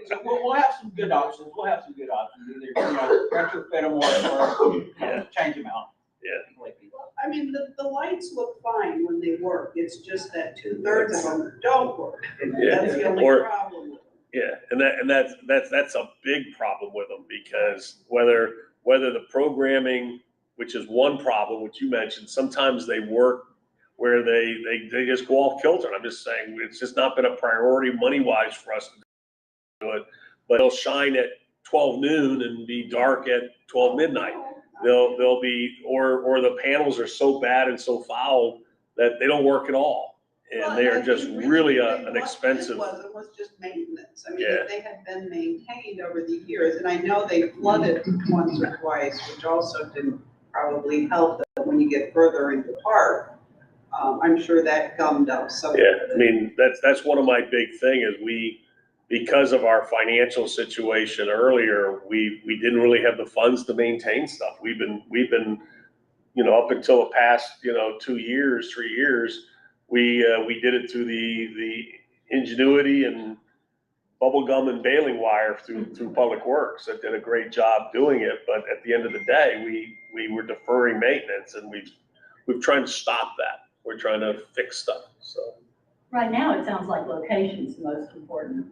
So we'll have some good options, either, you know, retrofit them or Yeah. change them out. Yeah. Completely. I mean, the lights look fine when they work, it's just that 2/3 of them don't work. Yeah. That's the only Or- problem with them. Yeah, and that's a big problem with them, because whether the programming, which is one problem, which you mentioned, sometimes they work where they just go off kilter. I'm just saying, it's just not been a priority money-wise for us to do it, but they'll shine at 12 noon and be dark at 12 midnight. They'll be, or the panels are so bad and so foul that they don't work at all. Well, And they are I just think really what an it expensive. was just maintenance. I mean, Yeah. if they had been maintained over the years, and I know they flooded once or twice, which also didn't probably help them when you get further into the park. I'm sure that gummed up some. Yeah, I mean, that's one of my big thing is because of our financial situation earlier, we didn't really have the funds to maintain stuff. We've been, you know, up until the past, you know, 2 years, 3 years, we did it through the ingenuity and bubble gum and baling wire through Public Works that did a great job doing it. But at the end of the day, we were deferring maintenance, and we've tried to stop that. We're trying to fix stuff, so. Right now, it sounds like location's the most important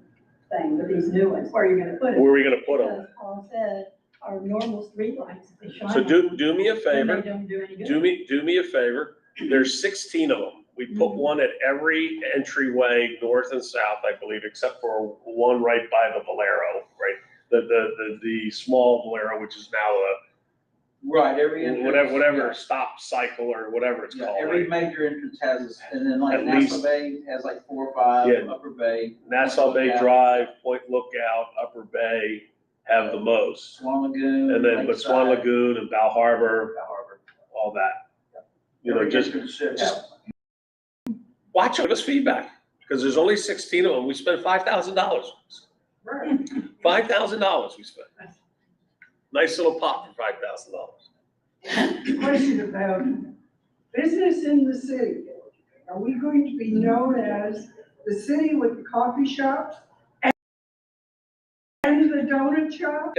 thing with these new ones, where you're gonna put it. Where are we gonna put them? Because Paul said, our normal streetlights, they shine. So on them, do me a then favor. They don't do any good. Do me a favor. There's 16 of them. We put one at every entryway, north and south, I believe, except for one right by the Valero, right? The small Valero, which is now Right, every a entrance. whatever stop cycle or whatever it's Yeah, called. every Right? major entrance has, and then like At Nassau least- Bay has like 4 or 5, Yeah. Upper Bay. Nassau Bay Lookout, Drive, Point Lookout, Upper Bay have the most. Swan Lagoon. And then, but Swan Lakeside, Lagoon and Bal Harbor, Bal Harbor. all that. You know, Every just entrance should just- have. watch it, give us feedback, because there's only 16 of them. We spent $5,000. Right. $5,000 we spent. Nice little pop for $5,000. Question about business in the city. Are we going to be known as the city with the coffee shops and the donut shop?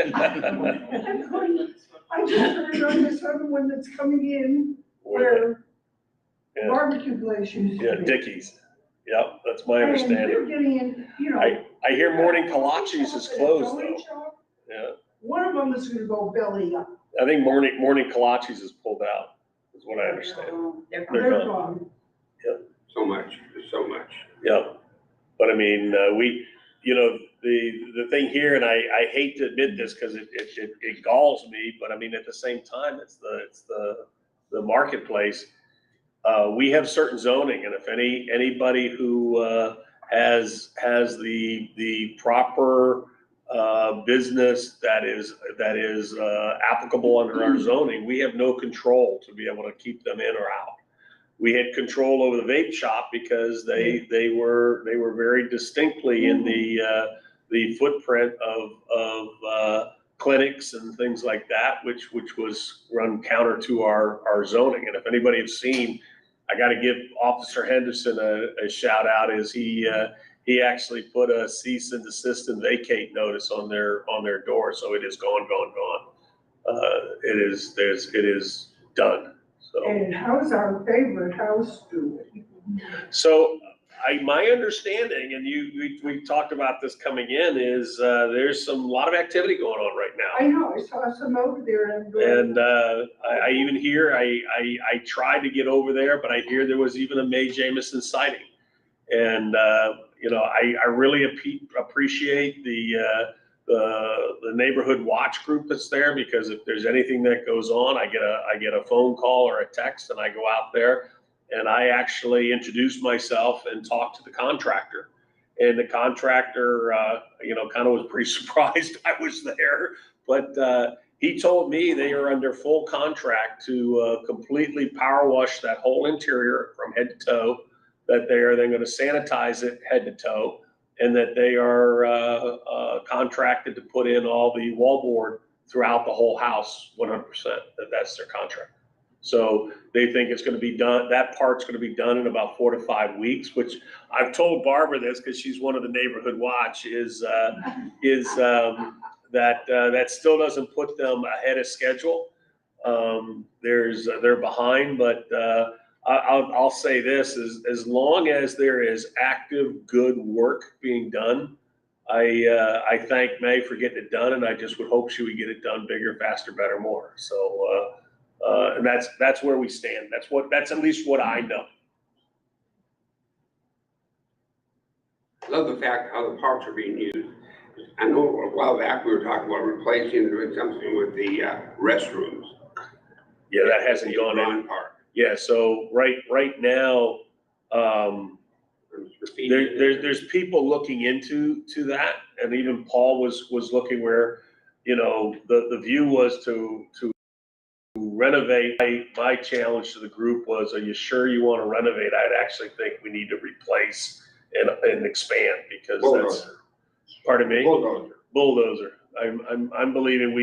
I just heard on this other one that's coming in where Yeah. barbecue place used Yeah, to be. Dickies. Yep, that's my And understanding. they're getting in, you know. I hear Morning Kolaches is closed though. Donut shop, Yeah, one of them is gonna go belly up. I think Morning Kolaches is pulled out, is what I understand. They're They're They're gone. gone. So much, so much. Yeah, but I mean, you know, the thing here, and I hate to admit this because it galls me, but I mean, at the same time, it's the marketplace. We have certain zoning, and if anybody who has the proper business that is applicable under our zoning, we have no control to be able to keep them in or out. We had control over the vape shop because they were very distinctly in the footprint of clinics and things like that, which was run counter to our zoning. And if anybody has seen, I got to give Officer Henderson a shout out. Is he actually put a cease and desist and vacate notice on their door, so it is gone. It is done. So. And how's our favorite house doing? So my understanding, and we talked about this coming in, is there's a lot of activity going on right now. I know, I saw some over there and. And I even hear, I tried to get over there, but I hear there was even a Mae Jameson sighting. And, you know, I really appreciate the neighborhood watch group that's there, because if there's anything that goes on, I get a phone call or a text, and I go out there and I actually introduce myself and talk to the contractor. And the contractor, you know, kind of was pretty surprised I was there, but he told me they are under full contract to completely power wash that whole interior from head to toe, that they are then going to sanitize it head to toe, and that they are contracted to put in all the wallboard throughout the whole house 100%, that's their contract. So they think it's going to be done, that part's going to be done in about 4 to 5 weeks, which I've told Barbara this because she's one of the neighborhood watch, is that still doesn't put them ahead of schedule. They're behind, but I'll say this, as long as there is active, good work being done, I thank May for getting it done, and I just would hope she would get it done bigger, faster, better, more. So, and that's where we stand. That's at least what I know. I love the fact how the parks are being used. I know a while back we were talking about replacing, doing something with the restrooms. Yeah, that hasn't gone in. Park. Yeah, so right now, there's people looking into that, and even Paul was looking where, you know, the view was to renovate. My challenge to the group was, are you sure you want to renovate? I'd actually think we need to replace and expand, because Bulldozer. pardon me? Bulldozer. I'm believing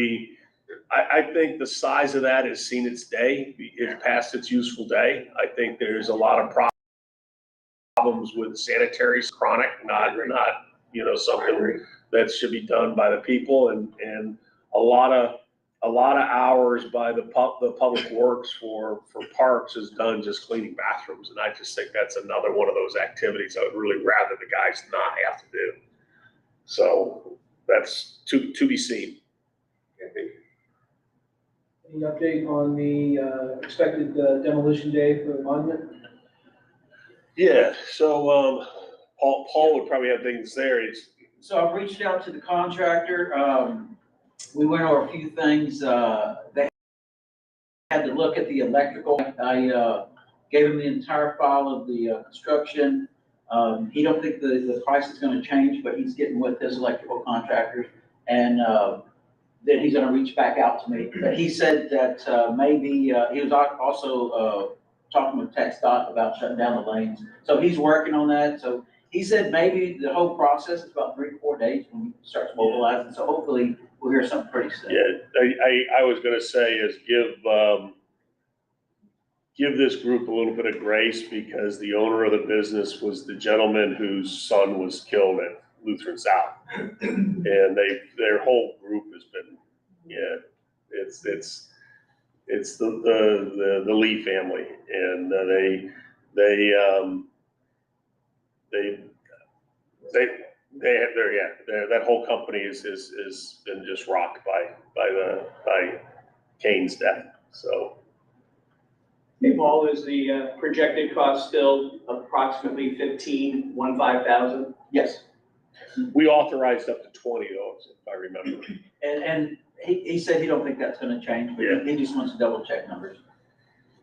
I think the size of that has seen its day. It's past its useful day. I think there's a lot of problems with sanitary, chronic, not, you know, something that should be done by the people, and a lot of hours by the public works for parks is done just cleaning bathrooms. And I just think that's another one of those activities I would really rather the guys not have to do. So that's to be seen. Any update on the expected demolition day for the monument? Yeah, so Paul would probably have things there. So I've reached out to the contractor. We went over a few things. They had to look at the electrical. I gave him the entire file of the construction. He don't think the price is gonna change, but he's getting with his electrical contractors, and then he's gonna reach back out to me. But he said that maybe, he was also talking with TxDOT about shutting down the lanes. So he's working on that. So he said maybe the whole process is about 3 to 4 days when he starts mobilizing. So hopefully we'll hear something pretty soon. Yeah, I was gonna say is give this group a little bit of grace, because the owner of the business was the gentleman whose son was killed at Lutheran South. And their whole group has been, yeah, it's the Lee family, and that whole company is been just rocked by Kane's death. So Hey, Paul, is the projected cost still approximately 15,000? Yes. we authorized up to 20 though, if I remember. And he said he don't think that's gonna change, but Yeah. he just wants to double check numbers.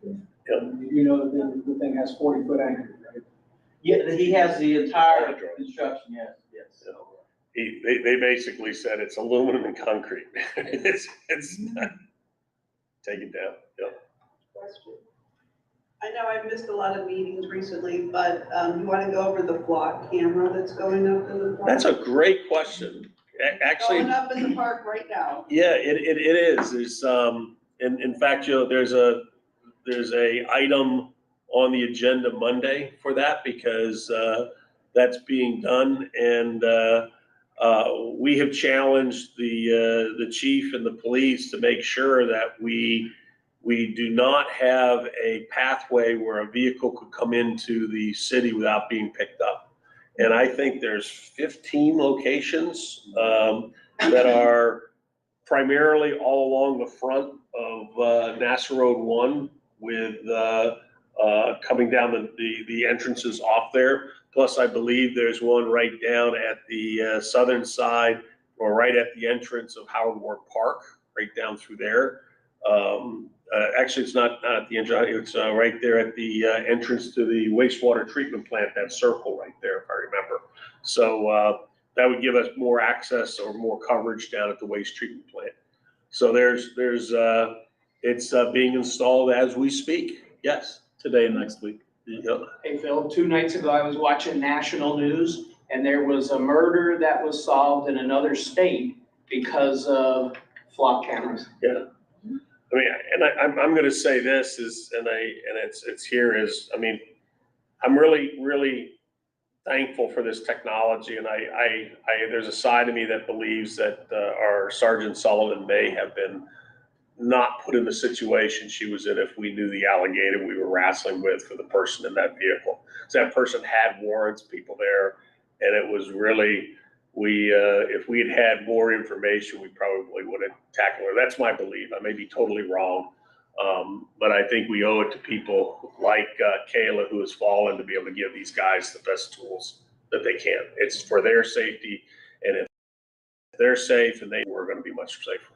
You know, the thing has 40-foot anchor, right? Yeah, he has the entire construction, yes. They basically said it's aluminum and concrete. It's take it down. Yep. Question. I know I've missed a lot of meetings recently, but you want to go over the flock camera that's going up in the park? That's a great question. Actually, Going up in the park right now. yeah, it is. There's in fact, Joe, there's a item on the agenda Monday for that, because that's being done, and we have challenged the chief and the police to make sure that we we do not have a pathway where a vehicle could come into the city without being picked up. And I think there's 15 locations that are primarily all along the front of Nassau Road 1 with coming down the entrances off there. Plus, I believe there's one right down at the southern side or right at the entrance of Howard Ward Park, right down through there. Actually, it's not at the entrance, it's right there at the entrance to the wastewater treatment plant, that circle right there, if I remember. So that would give us more access or more coverage down at the waste treatment plant. So it's being installed as we speak, yes. Today and next week. Yep. Hey, Phil, 2 nights ago, I was watching national news, and there was a murder that was solved in another state because of flock cameras. Yeah. I mean, and I'm going to say this is, and it's here is, I mean, I'm really thankful for this technology, and there's a side of me that believes that our Sergeant Sullivan may have been not put in the situation she was in if we knew the alligator we were wrestling with for the person in that vehicle. So that person had warrants, people there, and it was really, if we had more information, we probably would have tackled her. That's my belief. I may be totally wrong. But I think we owe it to people like Kayla, who has fallen, to be able to give these guys the best tools that they can. It's for their safety, and if they're safe, and we're going to be much safer.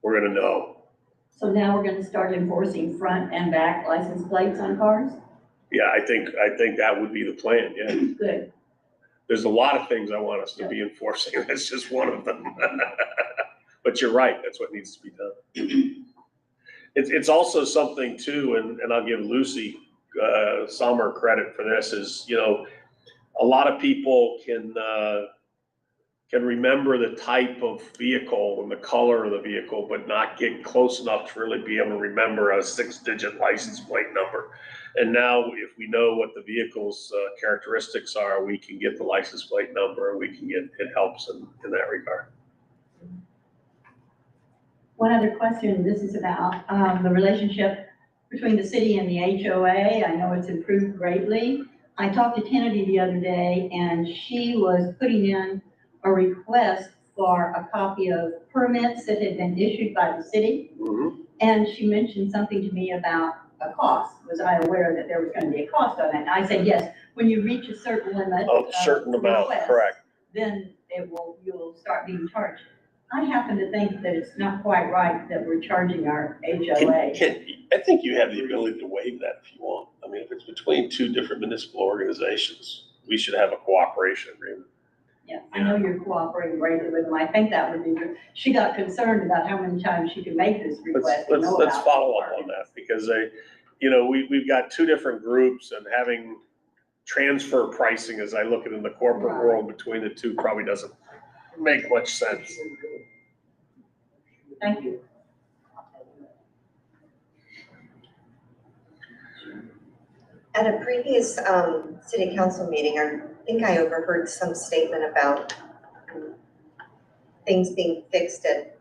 We're going to know. So now we're gonna start enforcing front and back license plates on cars? Yeah, I think that would be the plan. Yeah, Good. there's a lot of things I want us to be enforcing. That's just one of them. But you're right. That's what needs to be done. It's also something too, and I'll give Lucy Sommer credit for this, is, you know, a lot of people can remember the type of vehicle and the color of the vehicle, but not get close enough to really be able to remember a 6-digit license plate number. And now if we know what the vehicle's characteristics are, we can get the license plate number, and it helps in that regard. One other question, this is about the relationship between the city and the HOA. I know it's improved greatly. I talked to Kennedy the other day, and she was putting in a request for a copy of permits that had been issued by the city. Mm-hmm. And she mentioned something to me about a cost. Was I aware that there was going to be a cost on it? And I said, yes, when you reach a certain limit. Of a certain amount, requests, correct. Then you'll start being charged. I happen to think that it's not quite right that we're charging our HOA. I think you have the ability to waive that if you want. I mean, if it's between 2 different municipal organizations, we should have a cooperation agreement. Yeah, I know you're cooperating greatly with them. I think that would be good. She got concerned about how many times she could make this request. Let's follow up on that, because we've got 2 different groups, and having transfer pricing, as I look at it in the corporate world, between the 2 probably doesn't make much sense. Thank you. At a previous city council meeting, I think I overheard some statement about things being fixed at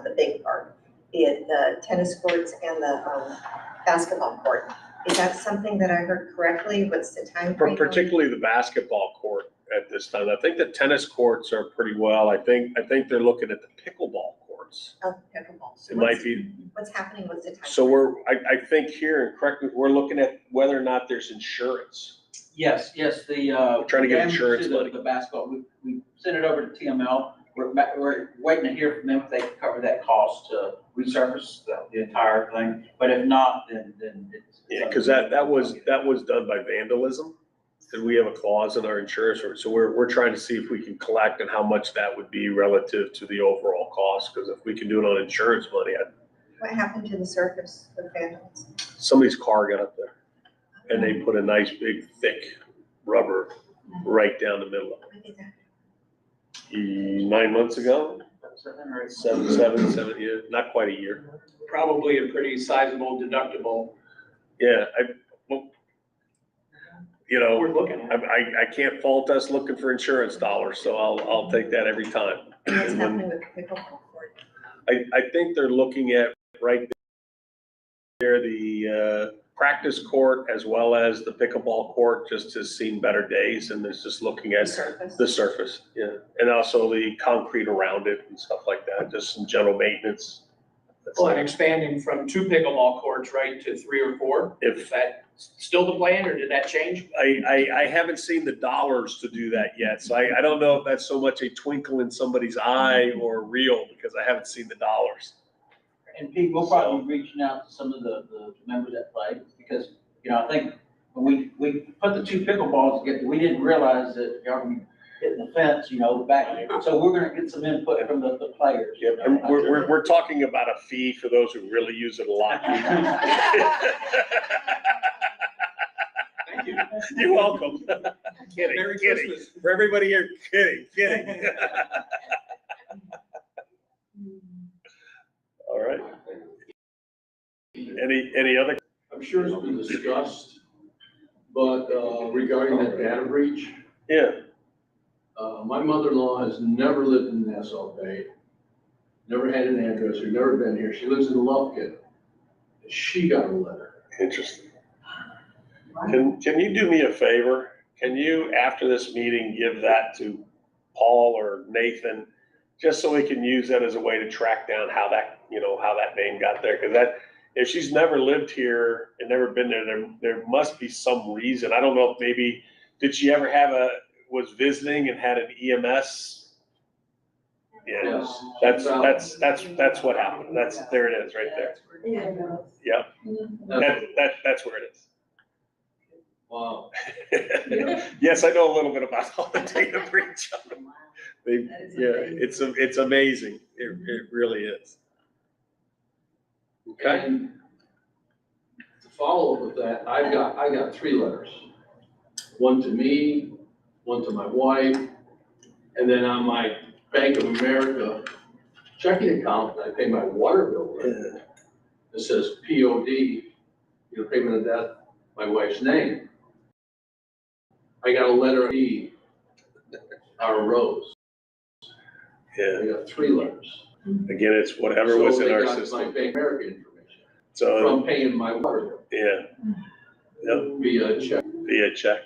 the big park, be it the tennis courts and the basketball court. Is that something that I heard correctly? What's the time frame? Particularly the basketball court at this time. I think the tennis courts are pretty well. I think they're looking at the pickleball courts. Oh, pickleball. So It might be. What's happening? What's the time? So I think here, and correct me, we're looking at whether or not there's insurance. Yes, the. Trying to get damage insurance to the- money. The basketball, we sent it over to TML. We're waiting to hear from them if they can cover that cost to resurface the entire thing. But if not, then it's. Yeah, because that was done by vandalism. And we have a clause in our insurance, so we're trying to see if we can collect and how much that would be relative to the overall cost. Because if we can do it on insurance money, What happened to the surface of vandalism? somebody's car got up there, and they put a nice big thick rubber right down the middle of When did that? it. 9 months ago, 7, yeah, not quite a year. Probably a pretty sizable deductible. Yeah, We're looking at. I can't fault us looking for insurance dollars, so I'll take that every time. And what's happening with the pickleball court? I think they're looking at right near the practice court as well as the pickleball court just has seen better days, and is just looking at the surface, yeah. And also the concrete around it and stuff like that, just some general maintenance. That's Well, and expanding from 2 pickleball courts, right, to 3 or 4? Is that still the plan, or did that change? I haven't seen the dollars to do that yet, so I don't know if that's so much a twinkle in somebody's eye or real, because I haven't seen the dollars. And Pete, we'll probably be reaching out to some of the members that play, because, you know, I think when we put the 2 pickleballs together, we didn't realize that y'all were hitting the fence, you know, back. So we're gonna get some input from the players. Yep, and we're talking about a fee for those who really use it a lot. Thank you. You're welcome. Kidding, Merry kidding. Christmas. For everybody here, kidding. All right. Any other? I'm sure it's been discussed, but regarding that data breach, Yeah. my mother-in-law has never lived in Nassau Bay, never had an address, or never been here. She lives in Lufkin. She got a letter. Interesting. Can you do me a favor? Can you, after this meeting, give that to Paul or Nathan, just so we can use that as a way to track down how that name got there? Because that, if she's never lived here and never been there must be some reason. I don't know if maybe, did she ever was visiting and had an EMS? Yeah, Yes. that's what happened. There it is, right there. Yeah, that's where it is. Wow. Yes, I know a little bit about all the data breach. It's amazing. It really is. Okay. And to follow up with that, I got 3 letters. One to me, one to my wife, and then on my Bank of America checking account, I pay my water bill with. It says POD, payment of death, my wife's name. I got a letter E, our Rose. Yeah. I got 3 letters. Again, it's whatever was in our system. So they got my Bank of America information So from paying my water bill. yeah. Yep. Via check.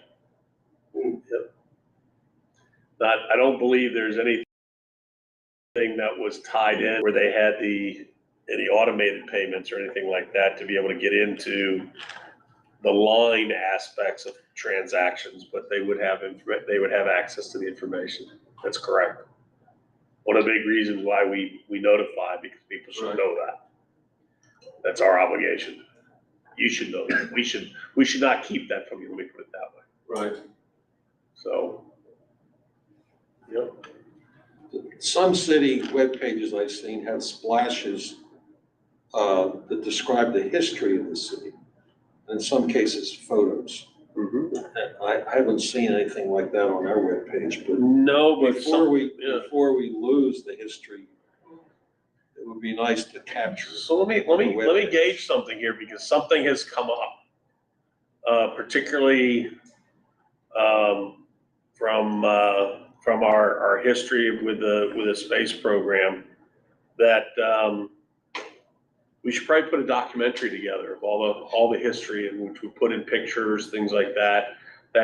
Yep. I don't believe there's anything that was tied in where they had any automated payments or anything like that to be able to get into the line aspects of transactions, but they would have access to the information. That's correct. One of the big reasons why we notify, because people should know that. That's our obligation. You should know that. We should not keep that from you. Let me put it that way. Right. So, yep. Some city web pages I've seen have splashes that describe the history of the city. In some cases, photos. Mm-hmm. I haven't seen anything like that on our webpage, but No, but before we lose the history, it would be nice to capture. So let me gauge something here, because something has come up, particularly from our history with the space program, that we should probably put a documentary together of all the history, in which we put in pictures, things like that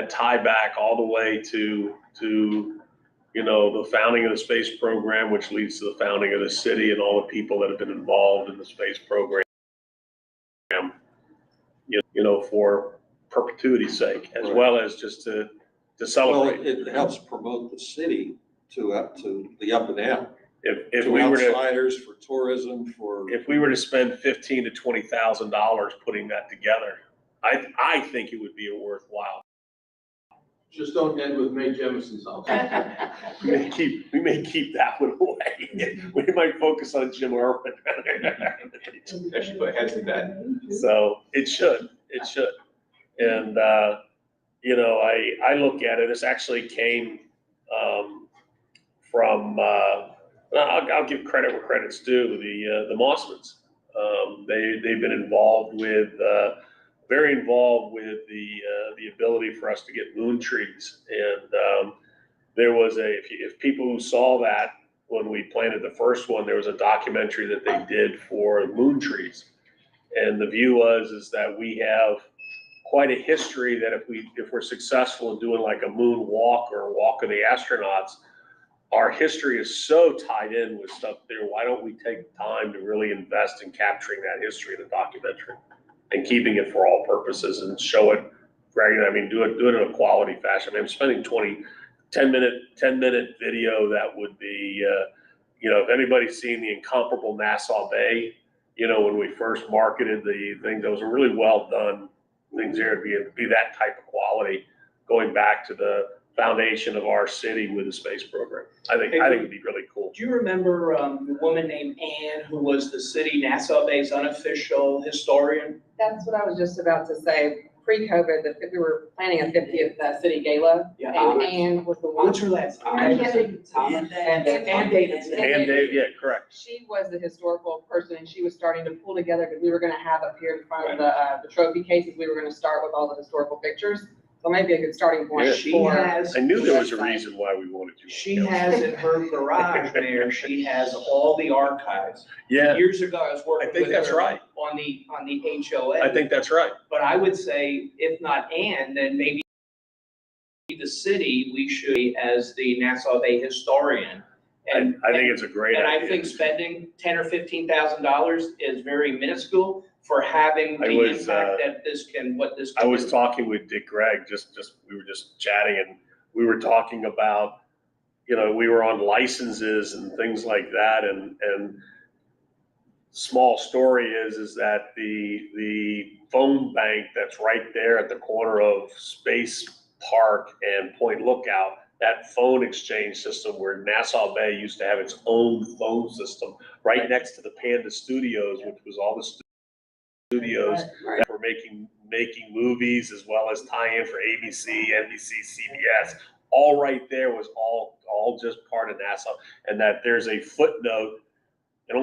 tie back all the way to the founding of the space program, which leads to the founding of the city and all the people that have been involved in the space program, for perpetuity's sake, as well as just to celebrate. Well, it helps promote the city to the up and out. If To we were outsiders, for tourism, if we were to spend $15,000 to $20,000 putting that together, I think it would be a worthwhile. Just don't end with Mae Jemison's house. We may keep that one away. We might focus on Jim Irwin. I should put heads in that. So it should. And, I look at it, this actually came from, I'll give credit where credit's due, the Mossmans. They've been involved with, very involved with the ability for us to get moon trees. And there was if people who saw that when we planted the first one, there was a documentary that they did for moon trees. And the view is that we have quite a history that if we're successful in doing like a moon walk or a walk of the astronauts, our history is so tied in with stuff there. Why don't we take time to really invest in capturing that history in a documentary and keeping it for all purposes and show it regularly? I mean, do it in a quality fashion. I mean, I'm spending 10 minute video that would be, if anybody's seen the incomparable Nassau Bay, when we first marketed the thing, those were really well done things there to be that type of quality, going back to the foundation of our city with the space program. I think it'd be really cool. Do you remember a woman named Anne who was the city Nassau Bay's unofficial historian? That's what I was just about to say. Pre-COVID, we were planning a 50th city gala, Yeah. and Anne was the one. What's her last name? Anne Davidson. And Dave, yeah, correct. She was the historical person, and she was starting to pull together, because we were gonna have up here in front of the trophy cases, we were gonna start with all the historical pictures. So maybe a good starting point. Yeah. She for- has. I knew there was a reason why we wanted you. She has in her garage there, she has all the archives. Yeah, Years ago, I was I working think with that's her right. on the HOA. I think that's right. But I would say, if not Anne, then maybe the city, we should be as the Nassau Bay historian. And I think it's a great and idea. I think spending $10,000 or $15,000 is very minuscule for having I the was, impact that this can, what this I can was do. talking with Dick Gregg, we were just chatting, and we were talking about, we were on licenses and things like that, and small story is that the phone bank that's right there at the corner of Space Park and Point Lookout, that phone exchange system where Nassau Bay used to have its own phone system right next to the Panda Studios, which was all the studios that were making movies as well as tie-in for ABC, NBC, CBS. All right there was all just part of Nassau, and that there's a footnote, and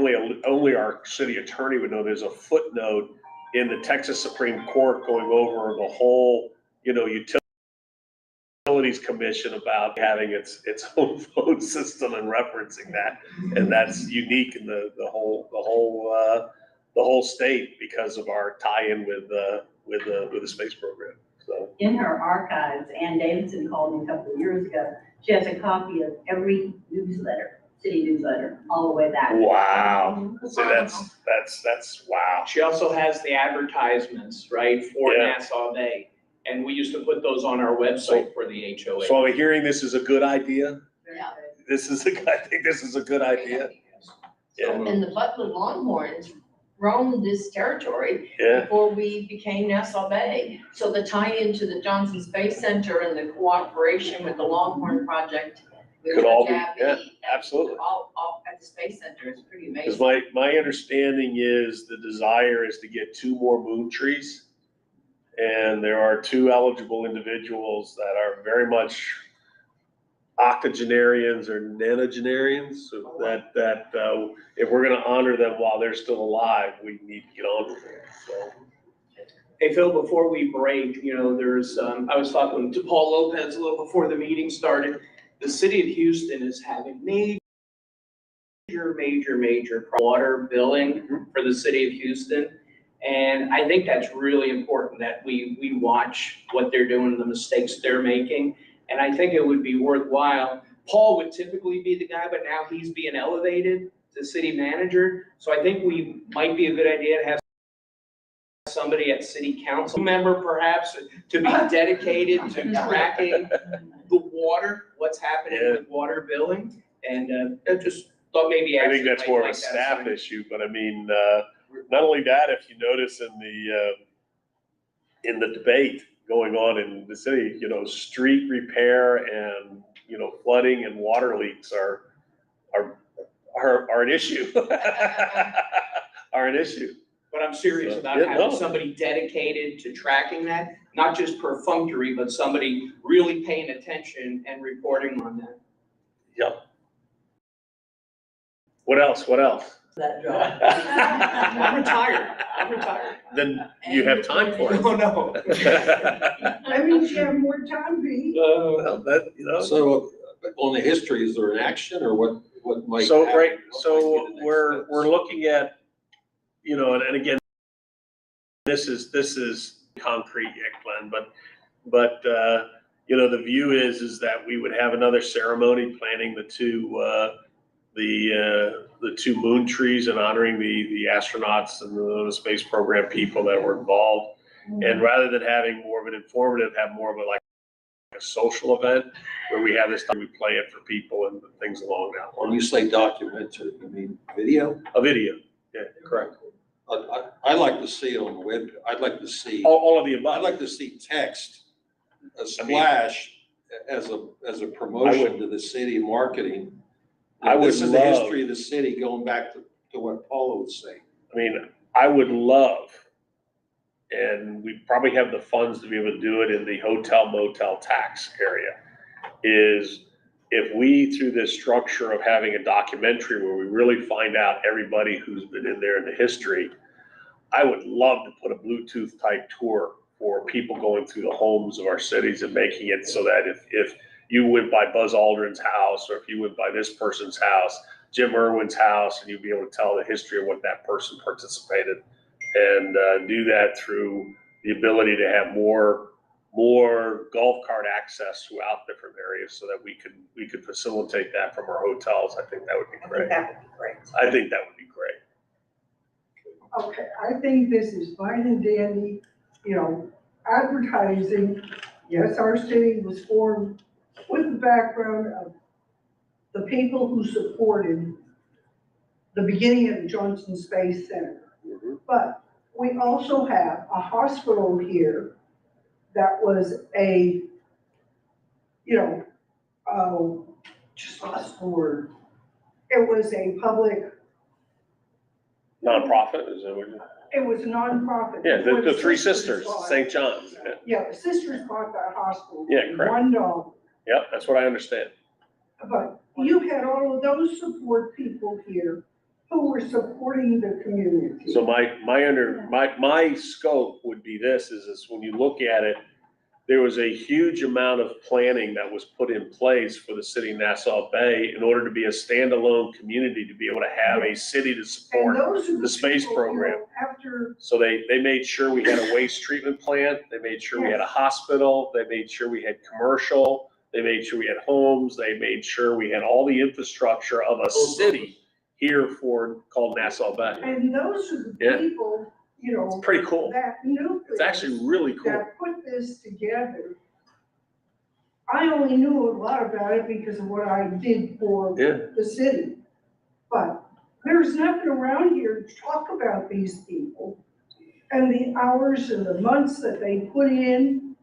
only our city attorney would know. There's a footnote in the Texas Supreme Court going over the whole, Utilities Commission about having its own phone system and referencing that, and that's unique in the whole state because of our tie-in with the space program. So In her archives, Ann Davidson called me a couple of years ago. She has a copy of every newsletter, city newsletter, all the way back. wow, so that's wow. She also has the advertisements, right, for Yeah. Nassau Bay. And we used to put those on our website for the HOA. So I'm hearing this is a good idea. Yeah. I think this is a good idea. Yeah, And the Butler Longhorns roamed this territory yeah. before we became Nassau Bay. So the tie-in to the Johnson Space Center and the cooperation with the Longhorn Project. Could all be, yeah, absolutely. All at the Space Center is pretty Because amazing. my understanding is the desire is to get 2 more moon trees. And there are 2 eligible individuals that are very much octogenarians or nonagenarians. So that if we're gonna honor them while they're still alive, we need to get on with it, so. Hey, Phil, before we break, there's, I was talking to Paul Lopez a little before the meeting started. The city of Houston is having major water billing for the city of Houston. And I think that's really important that we watch what they're doing, the mistakes they're making. And I think it would be worthwhile. Paul would typically be the guy, but now he's being elevated to city manager. So I think we might be a good idea to have somebody at city council member perhaps to be dedicated to tracking the water, what's happening with water billing. And I just thought maybe. I think that's Ashley more might of a like that staff assignment. issue, but I mean, not only that, if you notice in the debate going on in the city, street repair and, flooding and water leaks are an issue. Are an issue. But I'm serious So, about yeah, having no. somebody dedicated to tracking that, not just perfunctory, but somebody really paying attention and reporting on that. Yep. What else? That job. I'm retired. Then you have time for it. Oh, no. That means you have more time, Pete. Well, that, So on the history, is there an action or what might? So, happen? right, What might so be the next we're steps? looking at, and again, this is concrete yet, Glenn, but you know, the view is that we would have another ceremony planting the two moon trees and honoring the astronauts and the space program people that were involved. And rather than having more of an informative, have more of a social event where we have this time, we play it for people and things along that When line. you say documentary, you mean video? A video, yeah, correct. I'd like to see it on the web. I'd like to see, All of the I'd above. like to see text, a splash as a promotion to the city marketing. I would This is the love- history of the city going back to what Paula was saying. I mean, I would love, and we probably have the funds to be able to do it in the hotel motel tax area, is if we, through this structure of having a documentary where we really find out everybody who's been in there in the history, I would love to put a Bluetooth type tour for people going through the homes of our cities and making it so that if you went by Buzz Aldrin's house, or if you went by this person's house, Jim Irwin's house, and you'd be able to tell the history of what that person participated, and do that through the ability to have more golf cart access throughout different areas, so that we could facilitate that from our hotels. I think that would be I think great. that would be great. I think that would be great. Okay, I think this is fine and dandy, you know, advertising. Yes, our city was formed with the background of the people who supported the beginning of the Johnson Space Center. But we also have a hospital here that was a, you know, just lost the word. It was a public, Nonprofit, is that what? it was a nonprofit. Yeah, Before the Three Sisters, bought it. St. John's. Yeah. Yeah, the sisters bought that hospital. Yeah, correct. $1. Yep, that's what I understand. But you had all of those support people here who were supporting the community. So my scope would be this, is when you look at it, there was a huge amount of planning that was put in place for the city of Nassau Bay in order to be a standalone community, to be able to have a city to And support. those are the space people, you know, program. After, So they made sure we had a waste treatment plant, they made sure we had a hospital, they made sure we had commercial, they made sure we had homes, they made sure we had all the infrastructure of a city here called Nassau Bay. and those are the Yeah. people, you know. It's pretty cool. That nucleus. It's actually really cool. That put this together. I only knew a lot about it because of what I did for Yeah. the city. But there's nothing around here to talk about these people and the hours and the months that they put in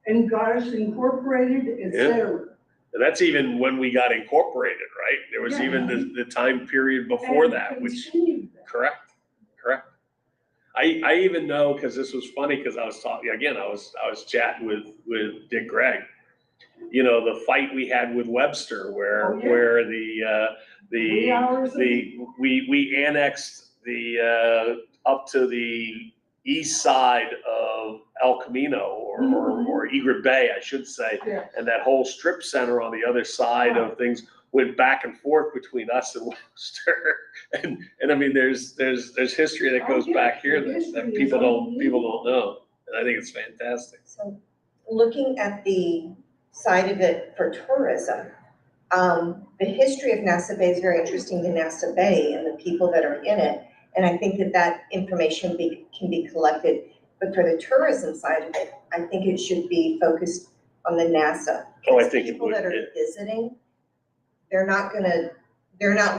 and got us incorporated, et cetera. And that's even when we got incorporated, right? There was Yeah. even the time period before And that, which, continued that. correct. I even know, because this was funny, because I was talking, again, I was chatting with Dick Gregg. You know, the fight we had with Webster where, Oh, yeah. where 3 hours a week. we annexed up to the east side of El Camino or Egret Bay, I should say. Yeah. And that whole strip center on the other side of things went back and forth between us and Webster. And I mean, there's history that goes back here that people don't know. And I think it's fantastic. So looking at the side of it for tourism, the history of Nassau Bay is very interesting to Nassau Bay and the people that are in it. And I think that information can be collected. But for the tourism side of it, I think it should be focused on the Nassau. Oh, I Because think it people would, that are yeah. visiting, they're not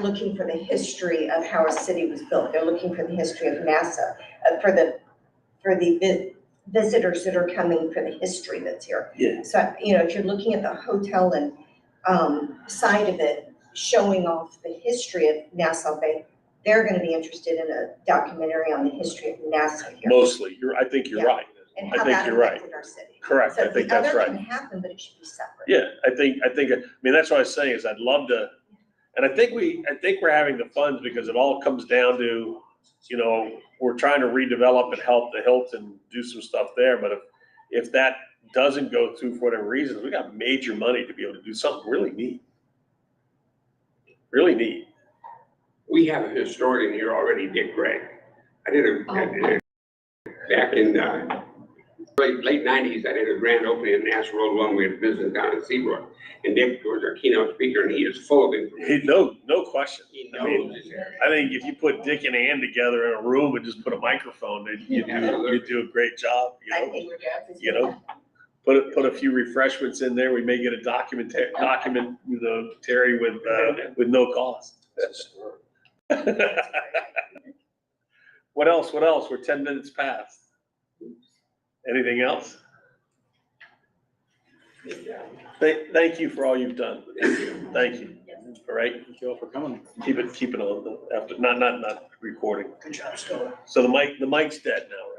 looking for the history of how a city was built. They're looking for the history of Nassau, for the visitors that are coming for the history that's here. Yeah. So, you know, if you're looking at the hotel and side of it, showing off the history of Nassau Bay, they're gonna be interested in a documentary on the history of Nassau here. Mostly, I think you're Yeah. right. And I how think that you're right. affected our city. Correct, I think that's So the right. other can happen, but it should be separate. Yeah, I mean, that's what I was saying, is I'd love to, and I think we're having the funds, because it all comes down to, you know, we're trying to redevelop and help the Hilton do some stuff there, but if that doesn't go through for whatever reasons, we got major money to be able to do something really neat. Really neat. We have a historian here already, Dick Gregg. I did a back in, late nineties, I did a grand opening at National Road One. We had a business down in Seabrook. And Dick was our keynote speaker, and he is full of information. No question. He I mean, knows this area. I think if you put Dick and Ann together in a room and just put a microphone, you do a great job, I you know? think You know, put a few refreshments in there. We may get a document, you know, Terry with no cost. What else? We're 10 minutes past. Anything else? Thank you for all you've done. Thank you. All right. Thank you all for coming. Keep it on after, not recording. Good job, Stella. So the mic's dead now,